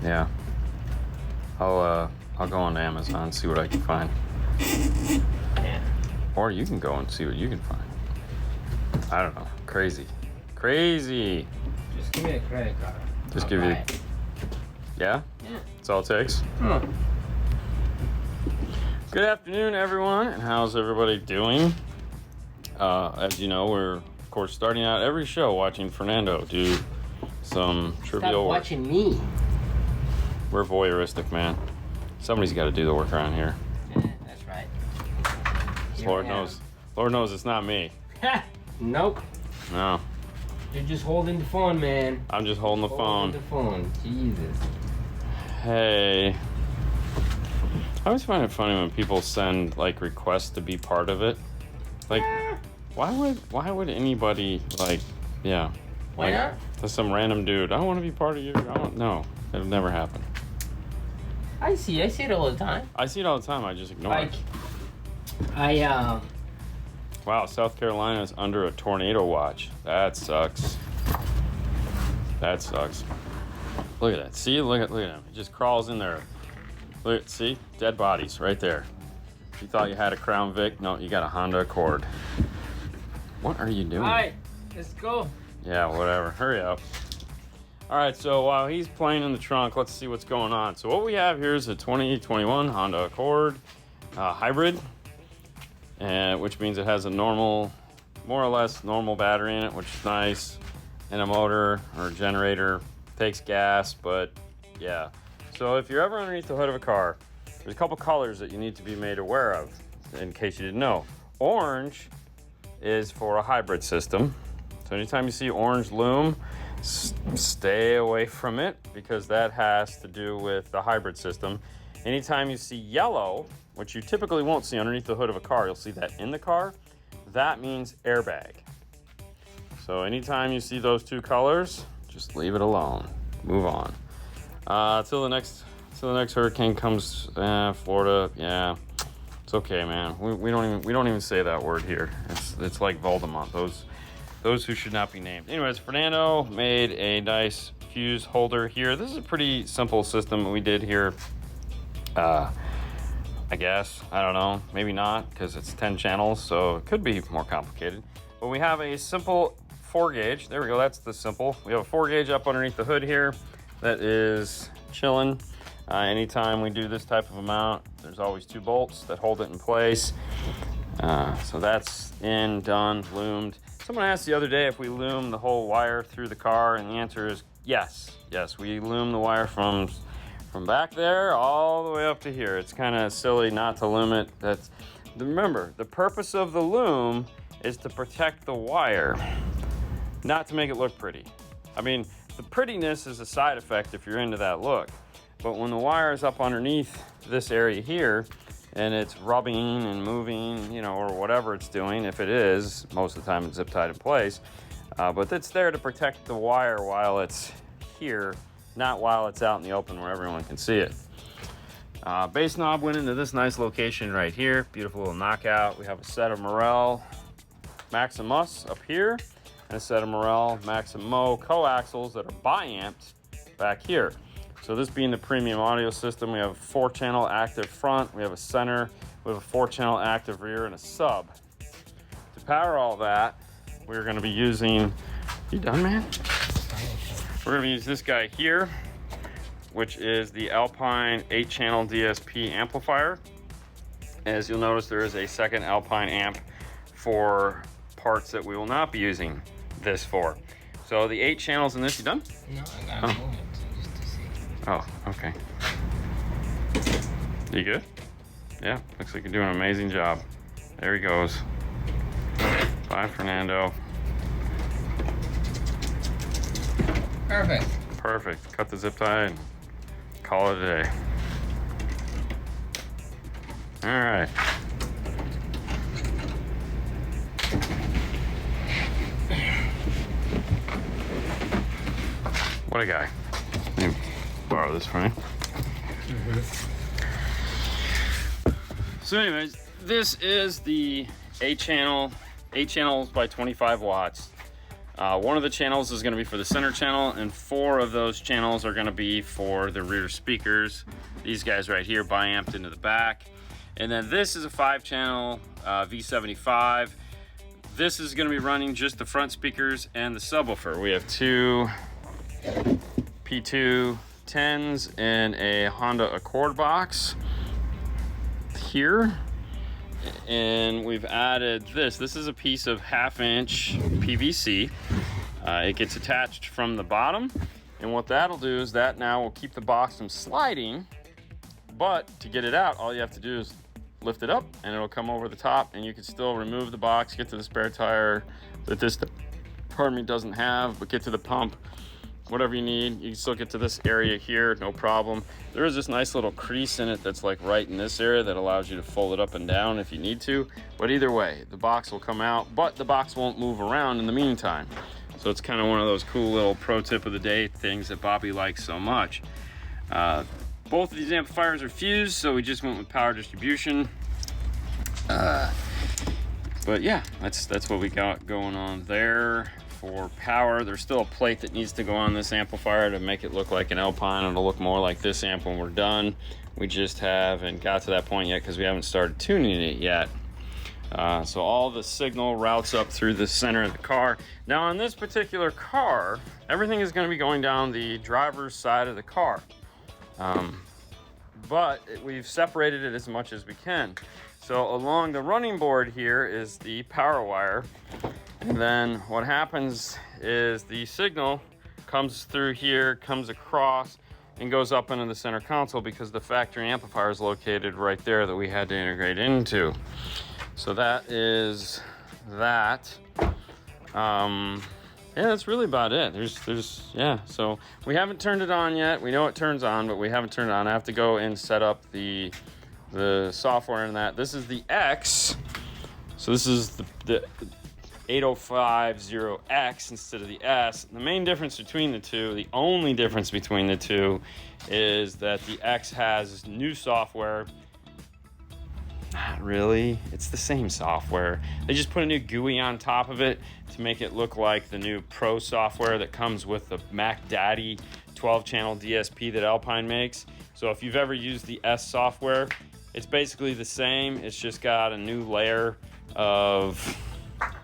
Yeah. I'll go on Amazon and see what I can find. Yeah. Or you can go and see what you can find. I don't know. Crazy. Crazy. Just give me a credit card. Just give you. Yeah? Yeah. That's all it takes. Good afternoon, everyone, and how's everybody doing? As you know, we're of course starting out every show watching Fernando do some trivial Stop work. watching me. We're voyeuristic, man. Somebody's got to do the work around here. Yeah, that's right. Lord knows it's not me. Nope. No, You're just holding the phone, man. I'm just holding the phone. Holding the phone. Jesus. Hey, I always find it funny when people send like requests to be part of it. Like, why would anybody like, yeah? Why not? To some random dude, I want to be part of you. I don't know. It'll never happen. I see it all the time. I see it all the time. I just ignore Like, it. Wow, South Carolina's under a tornado watch. That sucks. That sucks. Look at that. See, look at him. He just crawls in there. Look, see, dead bodies right there. You thought you had a Crown Vic? No, you got a Honda Accord. What are you doing? all right, let's go. Yeah, whatever. Hurry up. All right, so while he's playing in the trunk, let's see what's going on. So what we have here is a 2021 Honda Accord hybrid, which means it has a normal, more or less normal battery in it, which is nice, and a motor or a generator. Takes gas, but yeah. So if you're ever underneath the hood of a car, there's a couple colors that you need to be made aware of, in case you didn't know. Orange is for a hybrid system. So anytime you see orange loom, stay away from it because that has to do with the hybrid system. Anytime you see yellow, which you typically won't see underneath the hood of a car, you'll see that in the car, that means airbag. So anytime you see those two colors, just leave it alone. Move on. Till the next hurricane comes, Florida, yeah. It's okay, man. We don't even say that word here. It's like Voldemort. Those who should not be named. Anyways, Fernando made a nice fuse holder here. This is a pretty simple system we did here. I guess, I don't know, maybe not, because it's 10 channels, so it could be more complicated. But we have a simple 4 gauge. There we go, that's the simple. We have a 4 gauge up underneath the hood here that is chilling. Anytime we do this type of a mount, there's always 2 bolts that hold it in place. So that's in, done, loomed. Someone asked the other day if we loom the whole wire through the car, and the answer is yes. Yes, we loom the wire from back there all the way up to here. It's kind of silly not to loom it. Remember, the purpose of the loom is to protect the wire, not to make it look pretty. I mean, the prettiness is a side effect if you're into that look. But when the wire is up underneath this area here, and it's rubbing and moving, or whatever it's doing, if it is, most of the time it's zip tied in place, but it's there to protect the wire while it's here, not while it's out in the open where everyone can see it. Base knob went into this nice location right here. Beautiful little knockout. We have a set of Morel Maximus up here, and a set of Morel Maximo coaxials that are bi-amped back here. So this being the premium audio system, we have a 4-channel active front, we have a center, we have a 4-channel active rear, and a sub. To power all that, we're going to be using, you done, man? We're going to use this guy here, which is the Alpine 8-channel DSP amplifier. As you'll notice, there is a second Alpine amp for parts that we will not be using this for. So the 8 channels in this, you done? No, I gotta move it just to see. Oh, okay. You good? Yeah, looks like you're doing an amazing job. There he goes. Bye, Fernando. Perfect. Cut the zip tie and call it a day. All right. What a guy. Let me borrow this from you. So anyways, this is the 8 channels by 25 watts. One of the channels is going to be for the center channel, and 4 of those channels are going to be for the rear speakers. These guys right here, bi-amped into the back. And then this is a 5-channel V75. This is going to be running just the front speakers and the subwoofer. We have 2 P2 10s and a Honda Accord box here. And we've added this. This is a piece of 1/2-inch PVC. It gets attached from the bottom, and what that'll do is that now will keep the box from sliding, but to get it out, all you have to do is lift it up and it'll come over the top, and you can still remove the box, get to the spare tire that this, pardon me, doesn't have, but get to the pump, whatever you need. You can still get to this area here, no problem. There is this nice little crease in it that's like right in this area that allows you to fold it up and down if you need to. But either way, the box will come out, but the box won't move around in the meantime. So it's kind of one of those cool little pro tip of the day things that Bobby likes so much. Both of these amplifiers are fused, so we just went with power distribution. But yeah, that's what we got going on there. For power, there's still a plate that needs to go on this amplifier to make it look like an Alpine. It'll look more like this amp when we're done. We just haven't got to that point yet because we haven't started tuning it yet. So all the signal routes up through the center of the car. Now on this particular car, everything is going to be going down the driver's side of the car. But we've separated it as much as we can. So along the running board here is the power wire. And then what happens is the signal comes through here, comes across, and goes up into the center console because the factory amplifier is located right there that we had to integrate into. So that is that. Yeah, that's really about it. Yeah, so we haven't turned it on yet. We know it turns on, but we haven't turned it on. I have to go and set up the software in that. This is the X. So this is the 8050X instead of the S. The main difference between the two, the only difference between the two, is that the X has new software. Not really, it's the same software. They just put a new GUI on top of it to make it look like the new Pro software that comes with the Mac Daddy 12-channel DSP that Alpine makes. So if you've ever used the S software, it's basically the same. It's just got a new layer of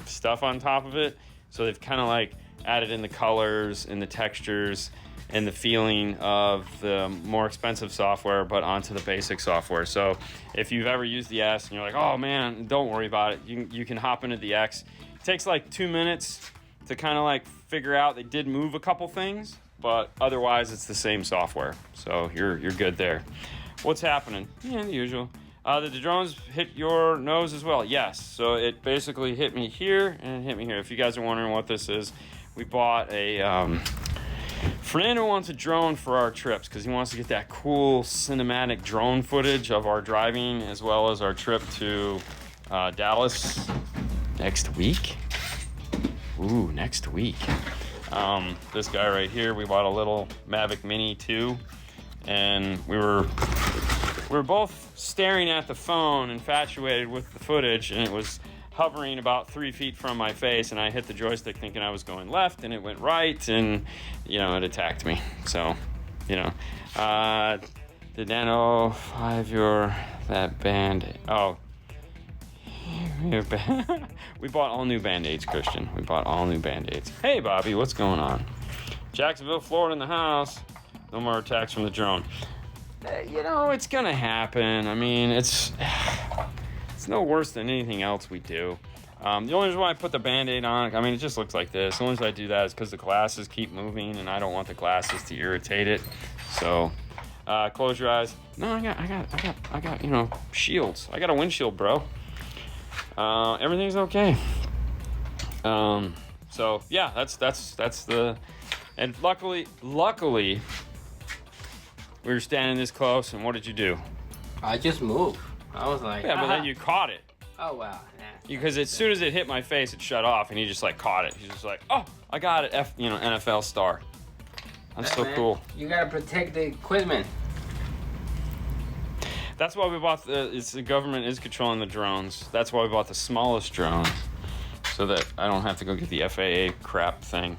stuff on top of it. So they've kind of like added in the colors and the textures and the feeling of the more expensive software, but onto the basic software. So if you've ever used the S and you're like, oh man, don't worry about it, you can hop into the X. It takes like 2 minutes to kind of like figure out. They did move a couple things, but otherwise it's the same software. So you're good there. What's happening? Yeah, the usual. Did the drones hit your nose as well? Yes. So it basically hit me here and hit me here. If you guys are wondering what this is, we bought a... Fernando wants a drone for our trips because he wants to get that cool cinematic drone footage of our driving as well as our trip to Dallas next week. Ooh, next week. This guy right here, we bought a little Mavic Mini 2, and we were both staring at the phone, infatuated with the footage, and it was hovering about 3 feet from my face, and I hit the joystick thinking I was going left, and it went right, and it attacked me. So, did Nano 5 that band? Oh, we bought all new Band-Aids, Christian. We bought all new Band-Aids. Hey, Bobby, what's going on? Jacksonville, Florida in the house. No more attacks from the drone. It's gonna happen. I mean, it's no worse than anything else we do. The only reason why I put the Band-Aid on, it just looks like this. The only reason I do that is because the glasses keep moving, and I don't want the glasses to irritate it. So, close your eyes. No, I got shields. I got a windshield, bro. Everything's okay. So yeah, that's the, and luckily, we were standing this close, and what did you do? I just moved. I was like, yeah, but then you caught it. Oh wow. Because as soon as it hit my face, it shut off, and he just like caught it. He's just like, oh, I got it, NFL star. I'm so cool. You gotta protect the equipment. That's why we bought the government is controlling the drones. That's why we bought the smallest drone. so that I don't have to go get the FAA crap thing.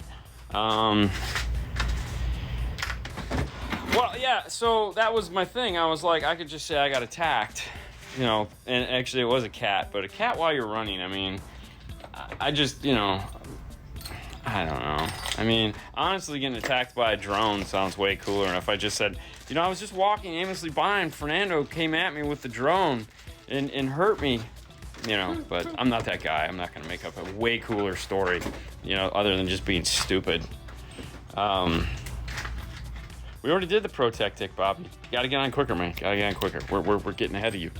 Well, yeah, so that was my thing. I was like, I could just say I got attacked, you know, and actually it was a cat, but a cat while you're running, I mean, I just, you know, I don't know. I mean, honestly, getting attacked by a drone sounds way cooler. And if I just said, you know, I was just walking aimlessly by and Fernando came at me with the drone and hurt me, you know, but I'm not that guy. I'm not going to make up a way cooler story, you know, other than just being stupid. We already did the Pro Tactic, Bobby. You gotta get on quicker, man. Gotta get on quicker. We're getting ahead of you.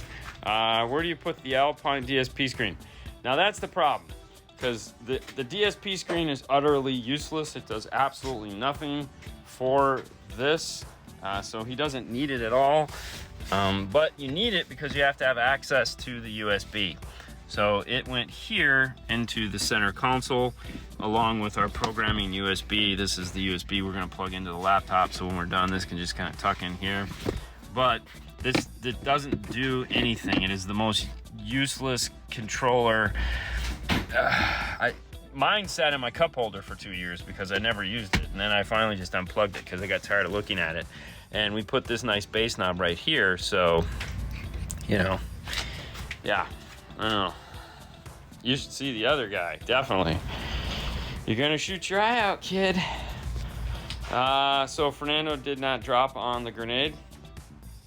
Where do you put the Alpine DSP screen? Now that's the problem, because the DSP screen is utterly useless. It does absolutely nothing for this, so he doesn't need it at all. But you need it because you have to have access to the USB. So it went here into the center console along with our programming USB. This is the USB we're going to plug into the laptop, so when we're done this can just kind of tuck in here. But it doesn't do anything. It is the most useless controller. Mine sat in my cup holder for 2 years because I never used it, and then I finally just unplugged it because I got tired of looking at it. And we put this nice bass knob right here, so, you know, yeah, I don't know. You should see the other guy, definitely. You're gonna shoot your eye out, kid. So Fernando did not drop on the grenade.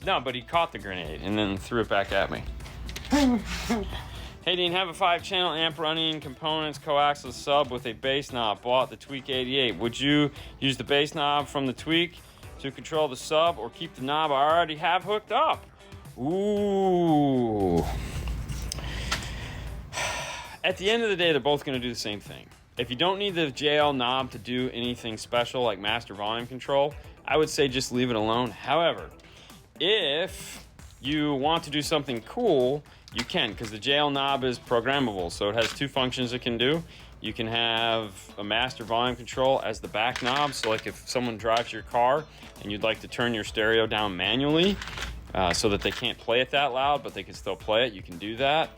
No, but he caught the grenade and then threw it back at me. Hey Dean, have a 5-channel amp running, components, coaxial sub with a bass knob. Bought the Tweak 88. Would you use the bass knob from the Tweak to control the sub or keep the knob I already have hooked up? Ooh. At the end of the day, they're both going to do the same thing. If you don't need the JL knob to do anything special like master volume control, I would say just leave it alone. However, if you want to do something cool, you can, because the JL knob is programmable. So it has 2 functions it can do. You can have a master volume control as the back knob. So like if someone drives your car and you'd like to turn your stereo down manually so that they can't play it that loud, but they can still play it, you can do that.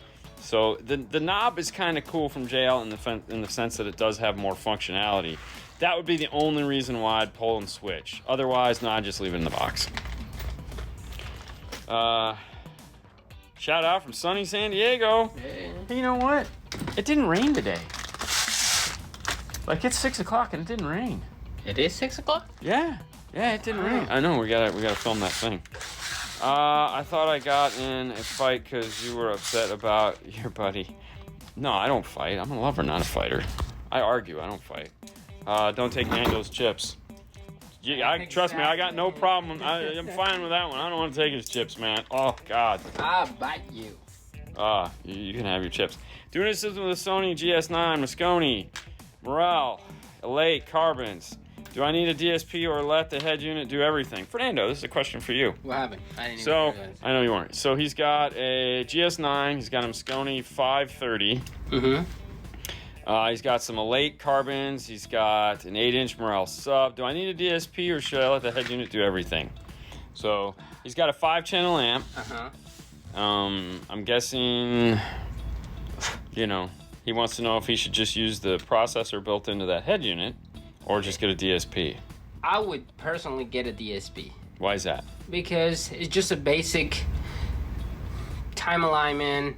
So the knob is kind of cool from JL in the sense that it does have more functionality. That would be the only reason why I'd pull and switch. Otherwise, no, I'd just leave it in the box. Shout out from sunny San Diego. Hey, you know what? It didn't rain today. Like, it's 6 o'clock and it didn't rain. It is 6 o'clock? Yeah, it didn't rain. I know, we gotta film that thing. I thought I got in a fight because you were upset about your buddy. No, I don't fight. I'm a lover, not a fighter. I argue, I don't fight. Don't take Nando's chips. Trust me, I got no problem. I'm fine with that one. I don't want to take his chips, man. Oh, God. I'll bite you. You can have your chips. Doing a system with a Sony GS9, Moscone, Morel, Elate, Carbons. Do I need a DSP or let the head unit do everything? Fernando, this is a question for you. What happened? I didn't even realize. I know you weren't. So he's got a GS9. He's got a Moscone 530. Mm-hmm. He's got some Elate Carbons. He's got an 8-inch Morel sub. Do I need a DSP or should I let the head unit do everything? So he's got a 5-channel amp. I'm guessing, you know, he wants to know if he should just use the processor built into that head unit or just get a DSP. I would personally get a DSP. Why is that? Because it's just a basic time alignment,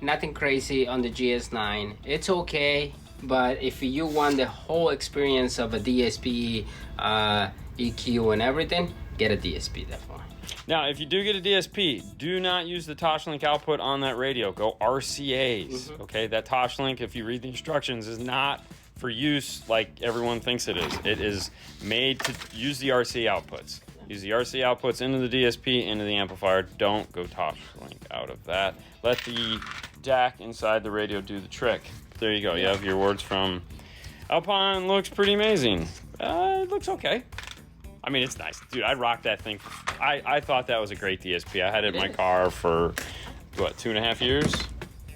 nothing crazy on the GS9. It's okay, but if you want the whole experience of a DSP, EQ and everything, get a DSP definitely. Now, if you do get a DSP, do not use the Toshlink output on that radio. Go RCAs, okay? That Toshlink, if you read the instructions, is not for use like everyone thinks it is. It is made to use the RC outputs. Use the RC outputs into the DSP, into the amplifier. Don't go Toshlink out of that. Let the DAC inside the radio do the trick. There you go. You have your words from Alpine. Looks pretty amazing. It looks okay. I mean, it's nice. Dude, I rocked that thing. I thought that was a great DSP. I had it in my car for, what, 2.5 years?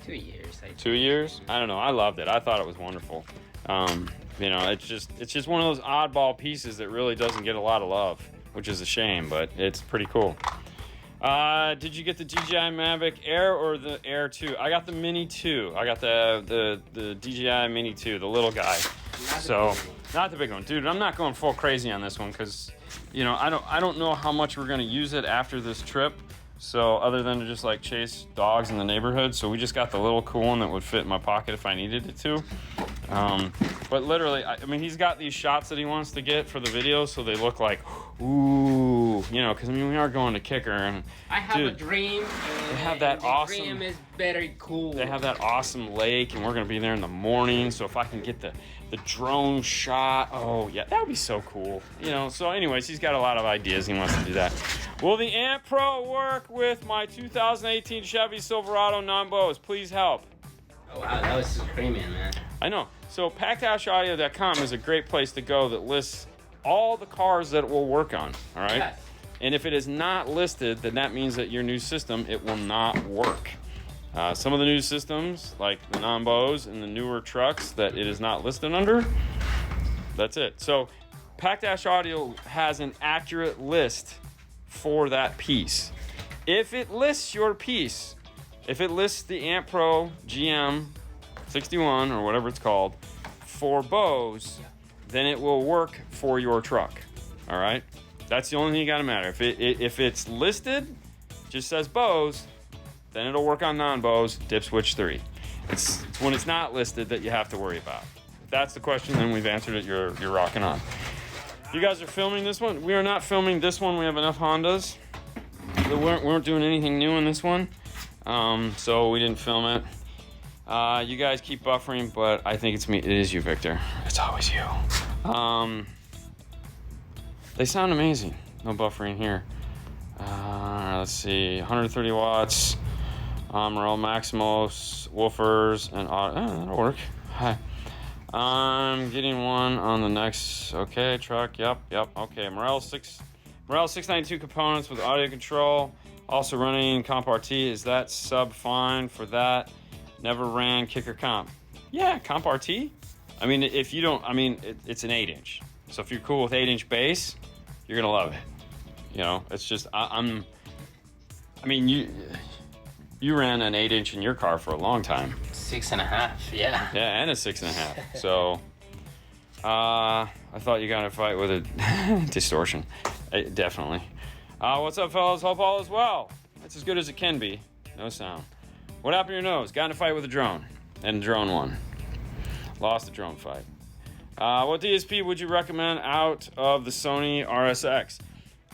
2 years. 2 years? I don't know. I loved it. I thought it was wonderful. You know, it's just one of those oddball pieces that really doesn't get a lot of love, which is a shame, but it's pretty cool. Did you get the DJI Mavic Air or the Air 2? I got the Mini 2. I got the DJI Mini 2, the little guy. Not the big one. Dude, I'm not going full crazy on this one because, you know, I don't know how much we're going to use it after this trip. So other than to just like chase dogs in the neighborhood. So we just got the little cool one that would fit in my pocket if I needed it to. But literally, I mean, he's got these shots that he wants to get for the video, so they look like, ooh, you know, because I mean, we are going to Kicker, and I have a dream. They have that awesome. Dream is very cool. They have that awesome lake, and we're gonna be there in the morning. So if I can get the drone shot, oh yeah, that would be so cool. You know. So, anyways, he's got a lot of ideas. He wants to do that. Will the Amp Pro work with my 2018 Chevy Silverado non-Bose? Please help. Oh wow, that was screaming, man. I know. So pack-audio.com is a great place to go that lists all the cars that it will work on, all right? Yes. And if it is not listed, then that means that your new system, it will not work. Some of the new systems, like the non-Bose and the newer trucks that it is not listed under, that's it. So Pack-Audio has an accurate list for that piece. If it lists your piece, if it lists the Amp Pro GM 61 or whatever it's called for Bose, then it will work for your truck. All right, that's the only thing you got to matter. If it's listed, just says Bose, then it'll work on non-Bose dip switch 3. It's when it's not listed that you have to worry about. If that's the question, then we've answered it. You're rocking on. You guys are filming this one. We are not filming this one. We have enough Hondas. We weren't doing anything new in this one, so we didn't film it. You guys keep buffering, but I think it's me. It is you, Victor. It's always you. They sound amazing. No buffering here. Let's see. 130 watts. Morel Maximos, woofers, and that'll work. Hi. I'm getting one on the next. Okay, truck. Yep. Okay. Morel 692 components with audio control. Also running Comp RT. Is that sub fine for that? Never ran Kicker Comp. Yeah, Comp RT. I mean, if you don't, I mean, it's an 8-inch. So if you're cool with 8-inch bass, you're gonna love it. You know, it's just I mean, you ran an 8-inch in your car for a long time. 6.5. Yeah. Yeah, and a 6.5. So I thought you got in a fight with a distortion. Definitely. What's up, fellas? Hope all is well. It's as good as it can be. No sound. What happened to your nose? Got in a fight with a drone, and the drone won. Lost the drone fight. What DSP would you recommend out of the Sony RSX?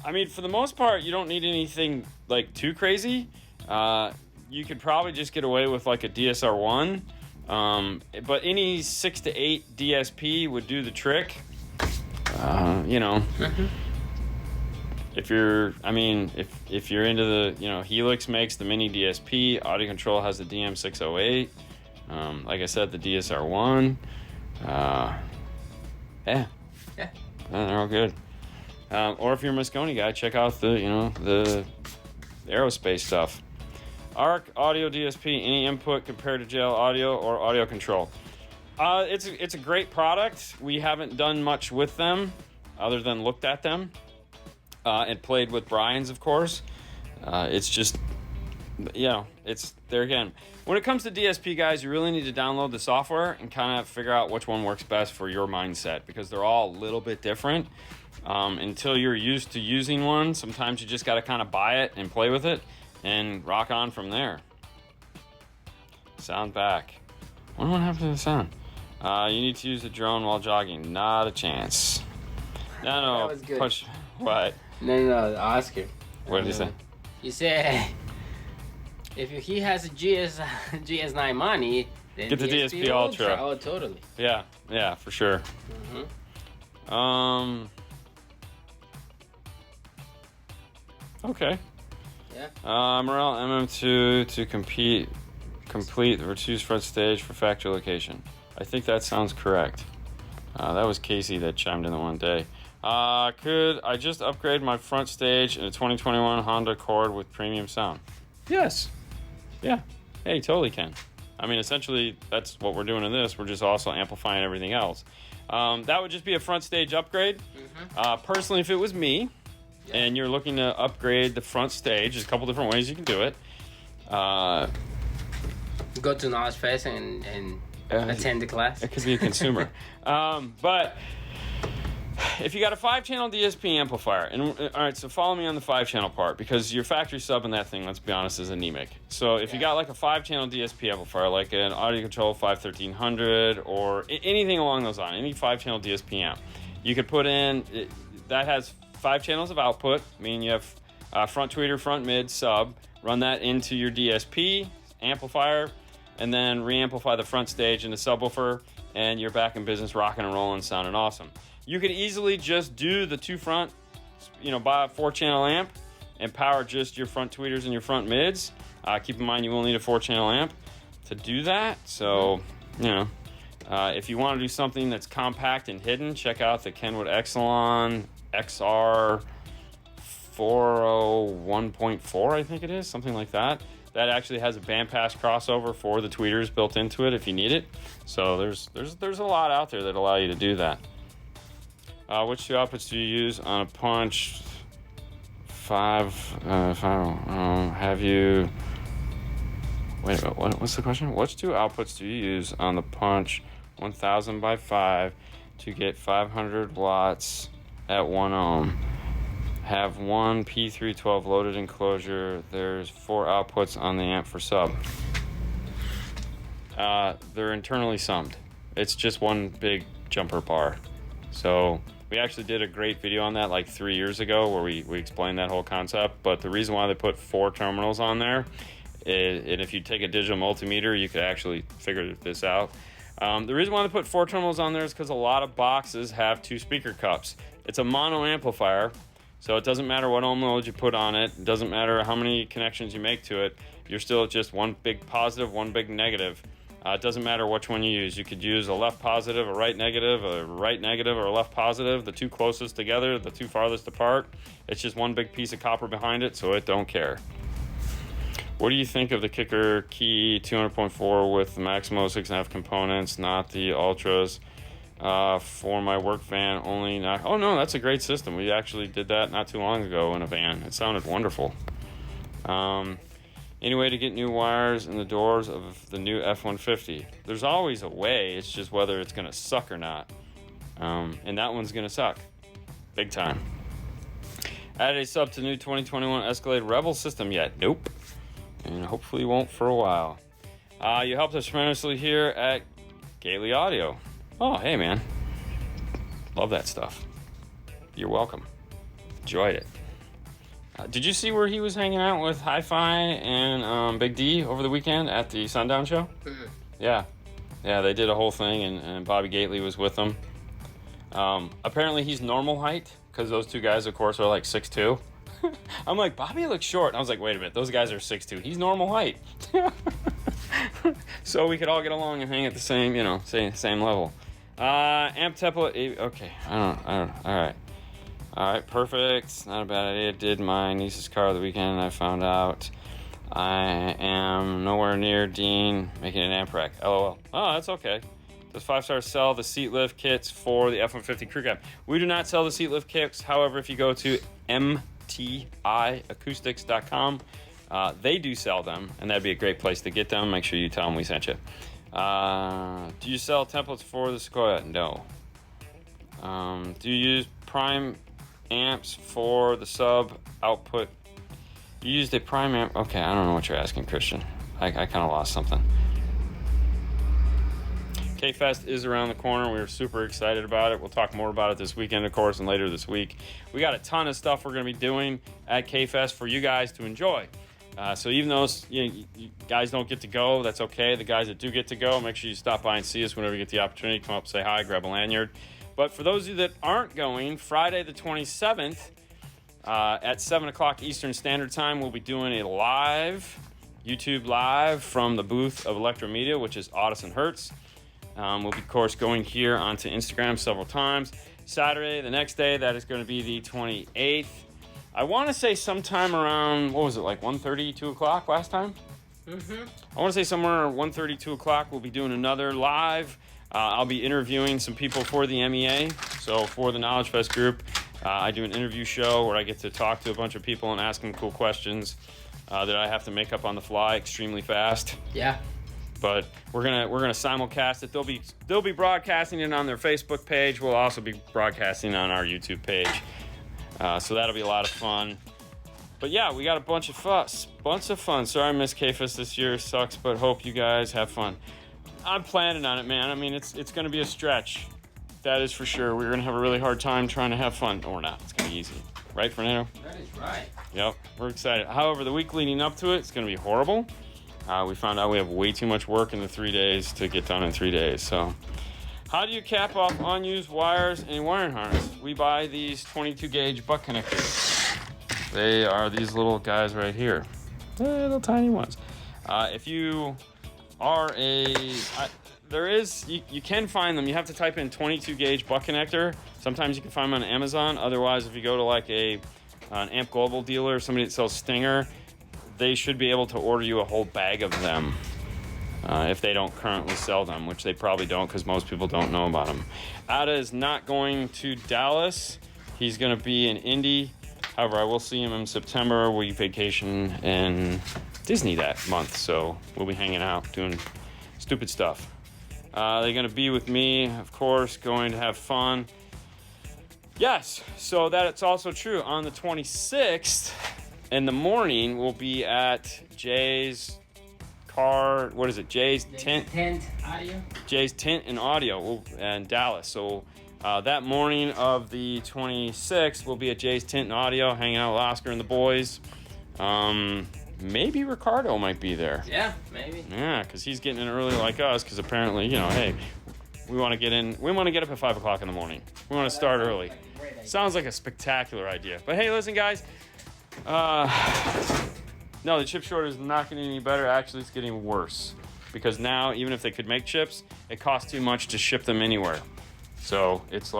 I mean, for the most part, you don't need anything like too crazy. You could probably just get away with like a DSR1, but any 6 to 8 DSP would do the trick. You know. Mm-hmm. If you're into the, you know, Helix makes the mini DSP, Audio Control has the DM608, like I said, the DSR1, yeah, they're all good. Or if you're a Moscone guy, check out the aerospace stuff. ARC Audio DSP, any input compared to JL Audio or Audio Control? It's a great product. We haven't done much with them other than looked at them. And played with Brian's, of course. It's just, you know, it's there again. When it comes to DSP, guys, you really need to download the software and kind of figure out which one works best for your mindset because they're all a little bit different. Until you're used to using one, sometimes you just got to kind of buy it and play with it and rock on from there. Sound back. I wonder what happened to the sound. You need to use the drone while jogging. Not a chance. No. That was good. Push. What? No, Oscar. What did he say? He said, if he has a GS9 money, then get the DSP Ultra. Oh, totally. Yeah, for sure. Mm-hmm. Okay. Yeah. Morel MM2 to complete the reduced front stage for factory location. I think that sounds correct. That was Casey that chimed in the one day. Could I just upgrade my front stage in a 2021 Honda Accord with premium sound? Yes. Yeah. Hey, you totally can. I mean, essentially, that's what we're doing in this. We're just also amplifying everything else. That would just be a front stage upgrade. Mm-hmm. Personally, if it was me, and you're looking to upgrade the front stage, there's a couple different ways you can do it. Go to KnowledgeFest and attend the class. It could be a consumer. But if you got a 5-channel DSP amplifier, and all right, so follow me on the 5-channel part, because your factory sub in that thing, let's be honest, is anemic. So if you got like a 5-channel DSP amplifier, like an Audio Control 51300 or anything along those lines, any 5-channel DSP amp, you could put in, that has 5 channels of output, meaning you have front tweeter, front mid, sub, run that into your DSP amplifier, and then re-amplify the front stage in the subwoofer, and you're back in business, rocking and rolling, sounding awesome. You could easily just do the 2 front, buy a 4-channel amp and power just your front tweeters and your front mids. Keep in mind you will need a 4-channel amp to do that. So, if you want to do something that's compact and hidden, check out the Kenwood Exelon XR 401.4, I think it is, something like that. That actually has a bandpass crossover for the tweeters built into it if you need it. So there's a lot out there that allow you to do that. Which 2 outputs do you use on a punch? 5. Have you? Wait a minute. What's the question? Which 2 outputs do you use on the punch 1000 by 5 to get 500 watts at 1 ohm? Have 1 P312 loaded enclosure. There's 4 outputs on the amp for sub. They're internally summed. It's just one big jumper bar. So we actually did a great video on that like 3 years ago where we explained that whole concept. But the reason why they put 4 terminals on there, and if you take a digital multimeter, you could actually figure this out. The reason why they put 4 terminals on there is because a lot of boxes have 2 speaker cups. It's a mono amplifier, so it doesn't matter what ohm load you put on it. It doesn't matter how many connections you make to it. You're still just one big positive, one big negative. It doesn't matter which one you use. You could use a left positive, a right negative, or a left positive, the 2 closest together, the 2 farthest apart. It's just one big piece of copper behind it, so it don't care. What do you think of the Kicker Key 200.4 with the Maximo 6.5 components, not the Ultras? For my work van only. Oh no, that's a great system. We actually did that not too long ago in a van. It sounded wonderful. Any way to get new wires in the doors of the new F-150? There's always a way. It's just whether it's going to suck or not. And that one's going to suck. Big time. Added a sub to new 2021 Escalade Rebel system yet? Nope. And hopefully won't for a while. You helped us tremendously here at Gately Audio. Oh, hey, man. Love that stuff. You're welcome. Enjoyed it. Did you see where he was hanging out with Hi-Fi and Big D over the weekend at the Sundown Show? Mm-hmm. Yeah, they did a whole thing, and Bobby Gately was with them. Apparently he's normal height, because those 2 guys, of course, are like 6'2". I'm like, Bobby looks short. And I was like, wait a minute, those guys are 6'2". He's normal height. So we could all get along and hang at the same, same level. Amp template, okay, I don't, all right, perfect, not a bad idea. Did my niece's car the weekend, and I found out I am nowhere near Dean making an amp rack, LOL. Oh, that's okay. Does 5-Star sell the seat lift kits for the F-150 crew cab? We do not sell the seat lift kits. However, if you go to mtiacoustics.com, they do sell them, and that'd be a great place to get them. Make sure you tell them we sent you. Do you sell templates for the Sequoia? No. Do you use prime amps for the sub output? You used a prime amp? Okay, I don't know what you're asking, Christian. I kind of lost something. K-Fest is around the corner. We're super excited about it. We'll talk more about it this weekend, of course, and later this week. We got a ton of stuff we're going to be doing at K-Fest for you guys to enjoy. So even though you guys don't get to go, that's okay. The guys that do get to go, make sure you stop by and see us whenever you get the opportunity. Come up, say hi, grab a lanyard. But for those of you that aren't going, Friday the 27th at 7 o'clock Eastern Standard Time, we'll be doing a YouTube live from the booth of Electromedia, which is Audison Hertz. We'll be, of course, going here onto Instagram several times. Saturday, the next day, that is going to be the 28th. I want to say sometime around, what was it, like 1:30, 2 o'clock last time? Mm-hmm. I want to say somewhere around 1:30, 2 o'clock, we'll be doing another live. I'll be interviewing some people for the MEA, so for the KnowledgeFest group. I do an interview show where I get to talk to a bunch of people and ask them cool questions that I have to make up on the fly extremely fast. Yeah. But we're gonna simulcast it. They'll be broadcasting it on their Facebook page. We'll also be broadcasting on our YouTube page. So that'll be a lot of fun. But yeah, we got a bunch of fun. Sorry I missed K-Fest this year. Sucks, but hope you guys have fun. I'm planning on it, man. I mean, it's going to be a stretch. That is for sure. We're going to have a really hard time trying to have fun. Or not. It's going to be easy. Right, Fernando? That is right. Yep. We're excited. However, the week leading up to it, it's going to be horrible. We found out we have way too much work in the 3 days to get done in 3 days. So how do you cap off unused wires in a wiring harness? We buy these 22 gauge butt connectors. They are these little guys right here. Little tiny ones. If you are you can find them. You have to type in 22 gauge butt connector. Sometimes you can find them on Amazon. Otherwise, if you go to like an Amp Global dealer, somebody that sells Stinger, they should be able to order you a whole bag of them. If they don't currently sell them, which they probably don't because most people don't know about them. Ada is not going to Dallas. He's going to be in Indy. However, I will see him in September. We vacation in Disney that month, so we'll be hanging out doing stupid stuff. They're going to be with me, of course, going to have fun. Yes, so that it's also true. On the 26th in the morning, we'll be at Jay's car. What is it? Jay's Tint Audio. Jay's Tint and Audio in Dallas. So that morning of the 26th, we'll be at Jay's Tint and Audio, hanging out with Oscar and the boys. Maybe Ricardo might be there. Yeah, maybe. Yeah, because he's getting in early like us, because apparently, hey, we want to get in. We want to get up at 5 o'clock in the morning. We want to start early. Sounds like a spectacular idea. But hey, listen, guys. No, the chip shortage is not getting any better. Actually, it's getting worse. Because now, even if they could make chips, it costs too much to ship them anywhere. So it's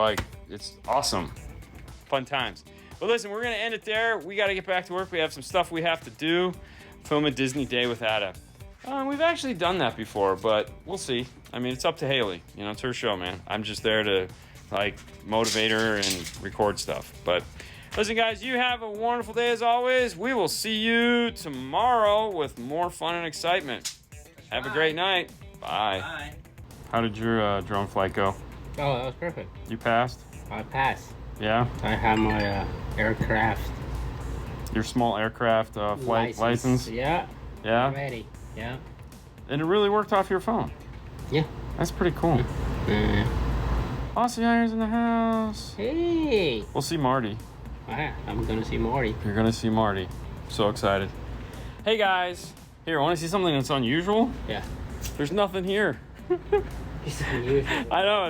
awesome. Fun times. But listen, we're going to end it there. We got to get back to work. We have some stuff we have to do. Film a Disney day with Ada. We've actually done that before, but we'll see. I mean, it's up to Haley. It's her show, man. I'm just there to, motivate her and record stuff. But listen, guys, you have a wonderful day as always. We will see you tomorrow with more fun and excitement. Have a great night. Bye. Bye. How did your drone flight go? Oh, that was perfect. You passed? I passed. Yeah? I have my aircraft. Your small aircraft flight license? Yeah. Yeah? I'm ready. Yeah. And it really worked off your phone? Yeah. That's pretty cool. Aussie Irons in the house. Hey. We'll see Marty. I'm going to see Marty. You're going to see Marty. So excited. Hey, guys. Here, want to see something that's unusual? Yeah. There's nothing here. It's unusual. I know,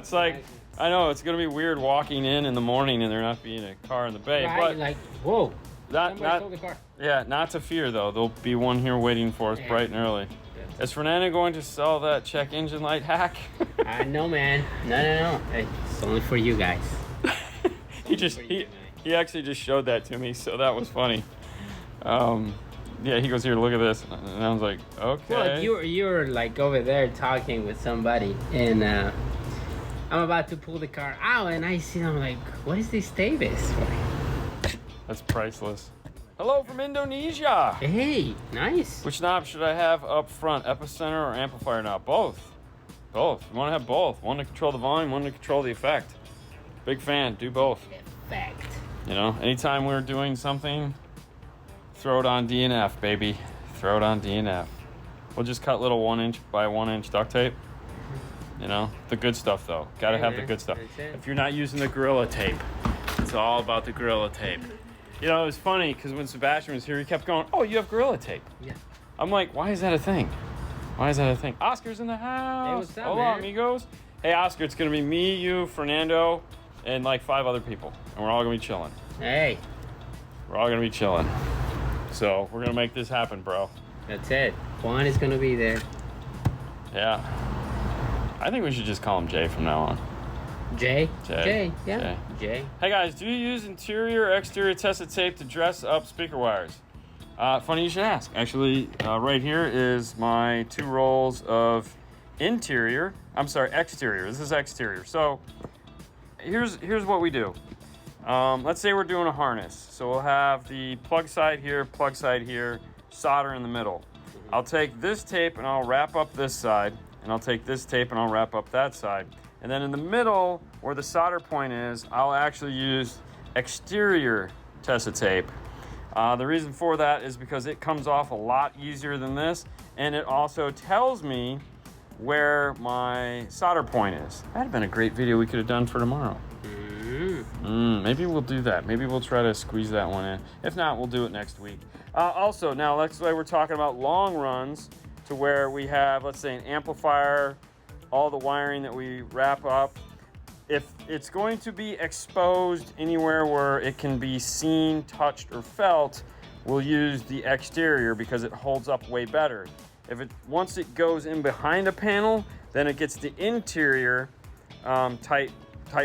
it's going to be weird walking in the morning and there not being a car in the bay. Right, but whoa. Not the car. Yeah, not to fear, though. There'll be one here waiting for us bright and early. Yeah. Is Fernando going to sell that check engine light hack? I know, man. No. Hey, it's only for you guys. He actually just showed that to me, so that was funny. Yeah, he goes, here, look at this. And I was like, okay. Well, you're over there talking with somebody, and I'm about to pull the car out, and I see them like, what is this Davis? That's priceless. Hello from Indonesia. Hey, nice. Which knob should I have up front, epicenter or amplifier knob? Both. You want to have both. One to control the volume, one to control the effect. Big fan, do both. Effect. Anytime we're doing something, throw it on DNF, baby. Throw it on DNF. We'll just cut little 1 inch by 1 inch duct tape. The good stuff though. Gotta have the good stuff. If you're not using the Gorilla Tape, it's all about the Gorilla Tape. It was funny because when Sebastian was here, he kept going, oh, you have Gorilla Tape. Yeah. I'm like, why is that a thing? Oscar's in the house. Hey, what's up, Hola, man? amigos. Hey, Oscar, it's going to be me, you, Fernando, and 5 other people. And we're all going to be chilling. Hey. We're all going to be chilling. So we're going to make this happen, bro. That's it. Juan is going to be there. Yeah. I think we should just call him Jay from now on. Jay. Jay. Jay. Hey guys, do you use interior or exterior tested tape to dress up speaker wires? Funny you should ask. Actually, right here is my 2 rolls of exterior. This is exterior. So here's what we do. Let's say we're doing a harness. So we'll have the plug side here, solder in the middle. I'll take this tape and I'll wrap up this side, and I'll take this tape and I'll wrap up that side. And then in the middle, where the solder point is, I'll actually use exterior Tessa tape. The reason for that is because it comes off a lot easier than this, and it also tells me where my solder point is. That'd have been a great video we could have done for tomorrow. Maybe we'll do that. Maybe we'll try to squeeze that one in. If not, we'll do it next week. Also, now let's say we're talking about long runs to where we have, let's say, an amplifier, all the wiring that we wrap up. If it's going to be exposed anywhere where it can be seen, touched, or felt, we'll use the exterior because it holds up way better. Once it goes in behind a panel, then it gets the interior tightly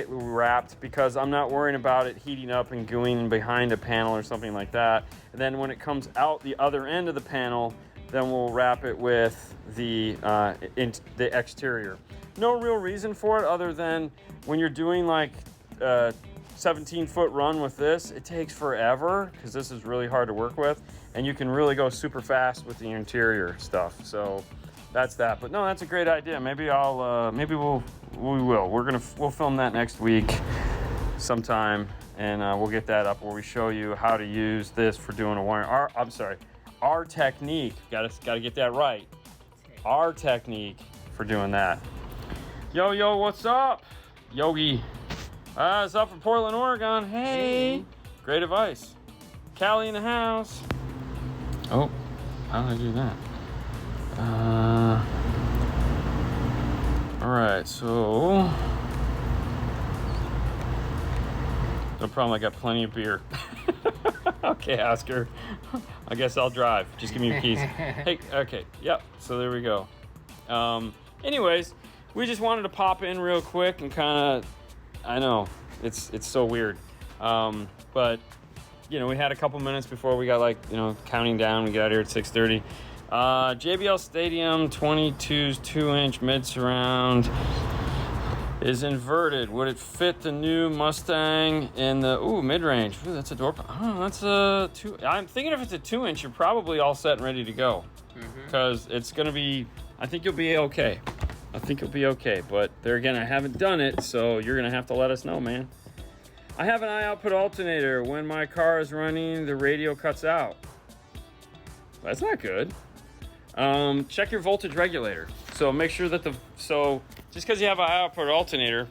wrapped, because I'm not worrying about it heating up and gooing behind a panel or something like that. And then when it comes out the other end of the panel, then we'll wrap it with the exterior. No real reason for it other than when you're doing like a 17-foot run with this, it takes forever because this is really hard to work with, and you can really go super fast with the interior stuff. So that's that. But no, that's a great idea. Maybe we'll film that next week sometime, and we'll get that up where we show you how to use this for doing a wire. Our technique. Got to get that right. Our technique for doing that. Yo, what's up, Yogi? It's up from Portland, Oregon. Hey, great advice. Callie in the house. Oh, how did I do that? All right, so no problem. I got plenty of beer. Okay, Oscar. I guess I'll drive. Just give me your keys. Hey, okay, yep. So there we go. Anyways, we just wanted to pop in real quick and kind of, I know it's so weird, but we had a couple minutes before we got counting down. We got here at 6:30. JBL Stadium 22's 2-inch mid surround is inverted. Would it fit the new Mustang in the mid-range? Ooh, that's a door. Oh, that's a 2. I'm thinking if it's a 2-inch, you're probably all set and ready to go, because it's gonna be. I think you'll be okay. But there again, I haven't done it, so you're gonna have to let us know, man. I have an output alternator. When my car is running, the radio cuts out. That's not good. Check your voltage regulator. So make sure that just because you have an output alternator,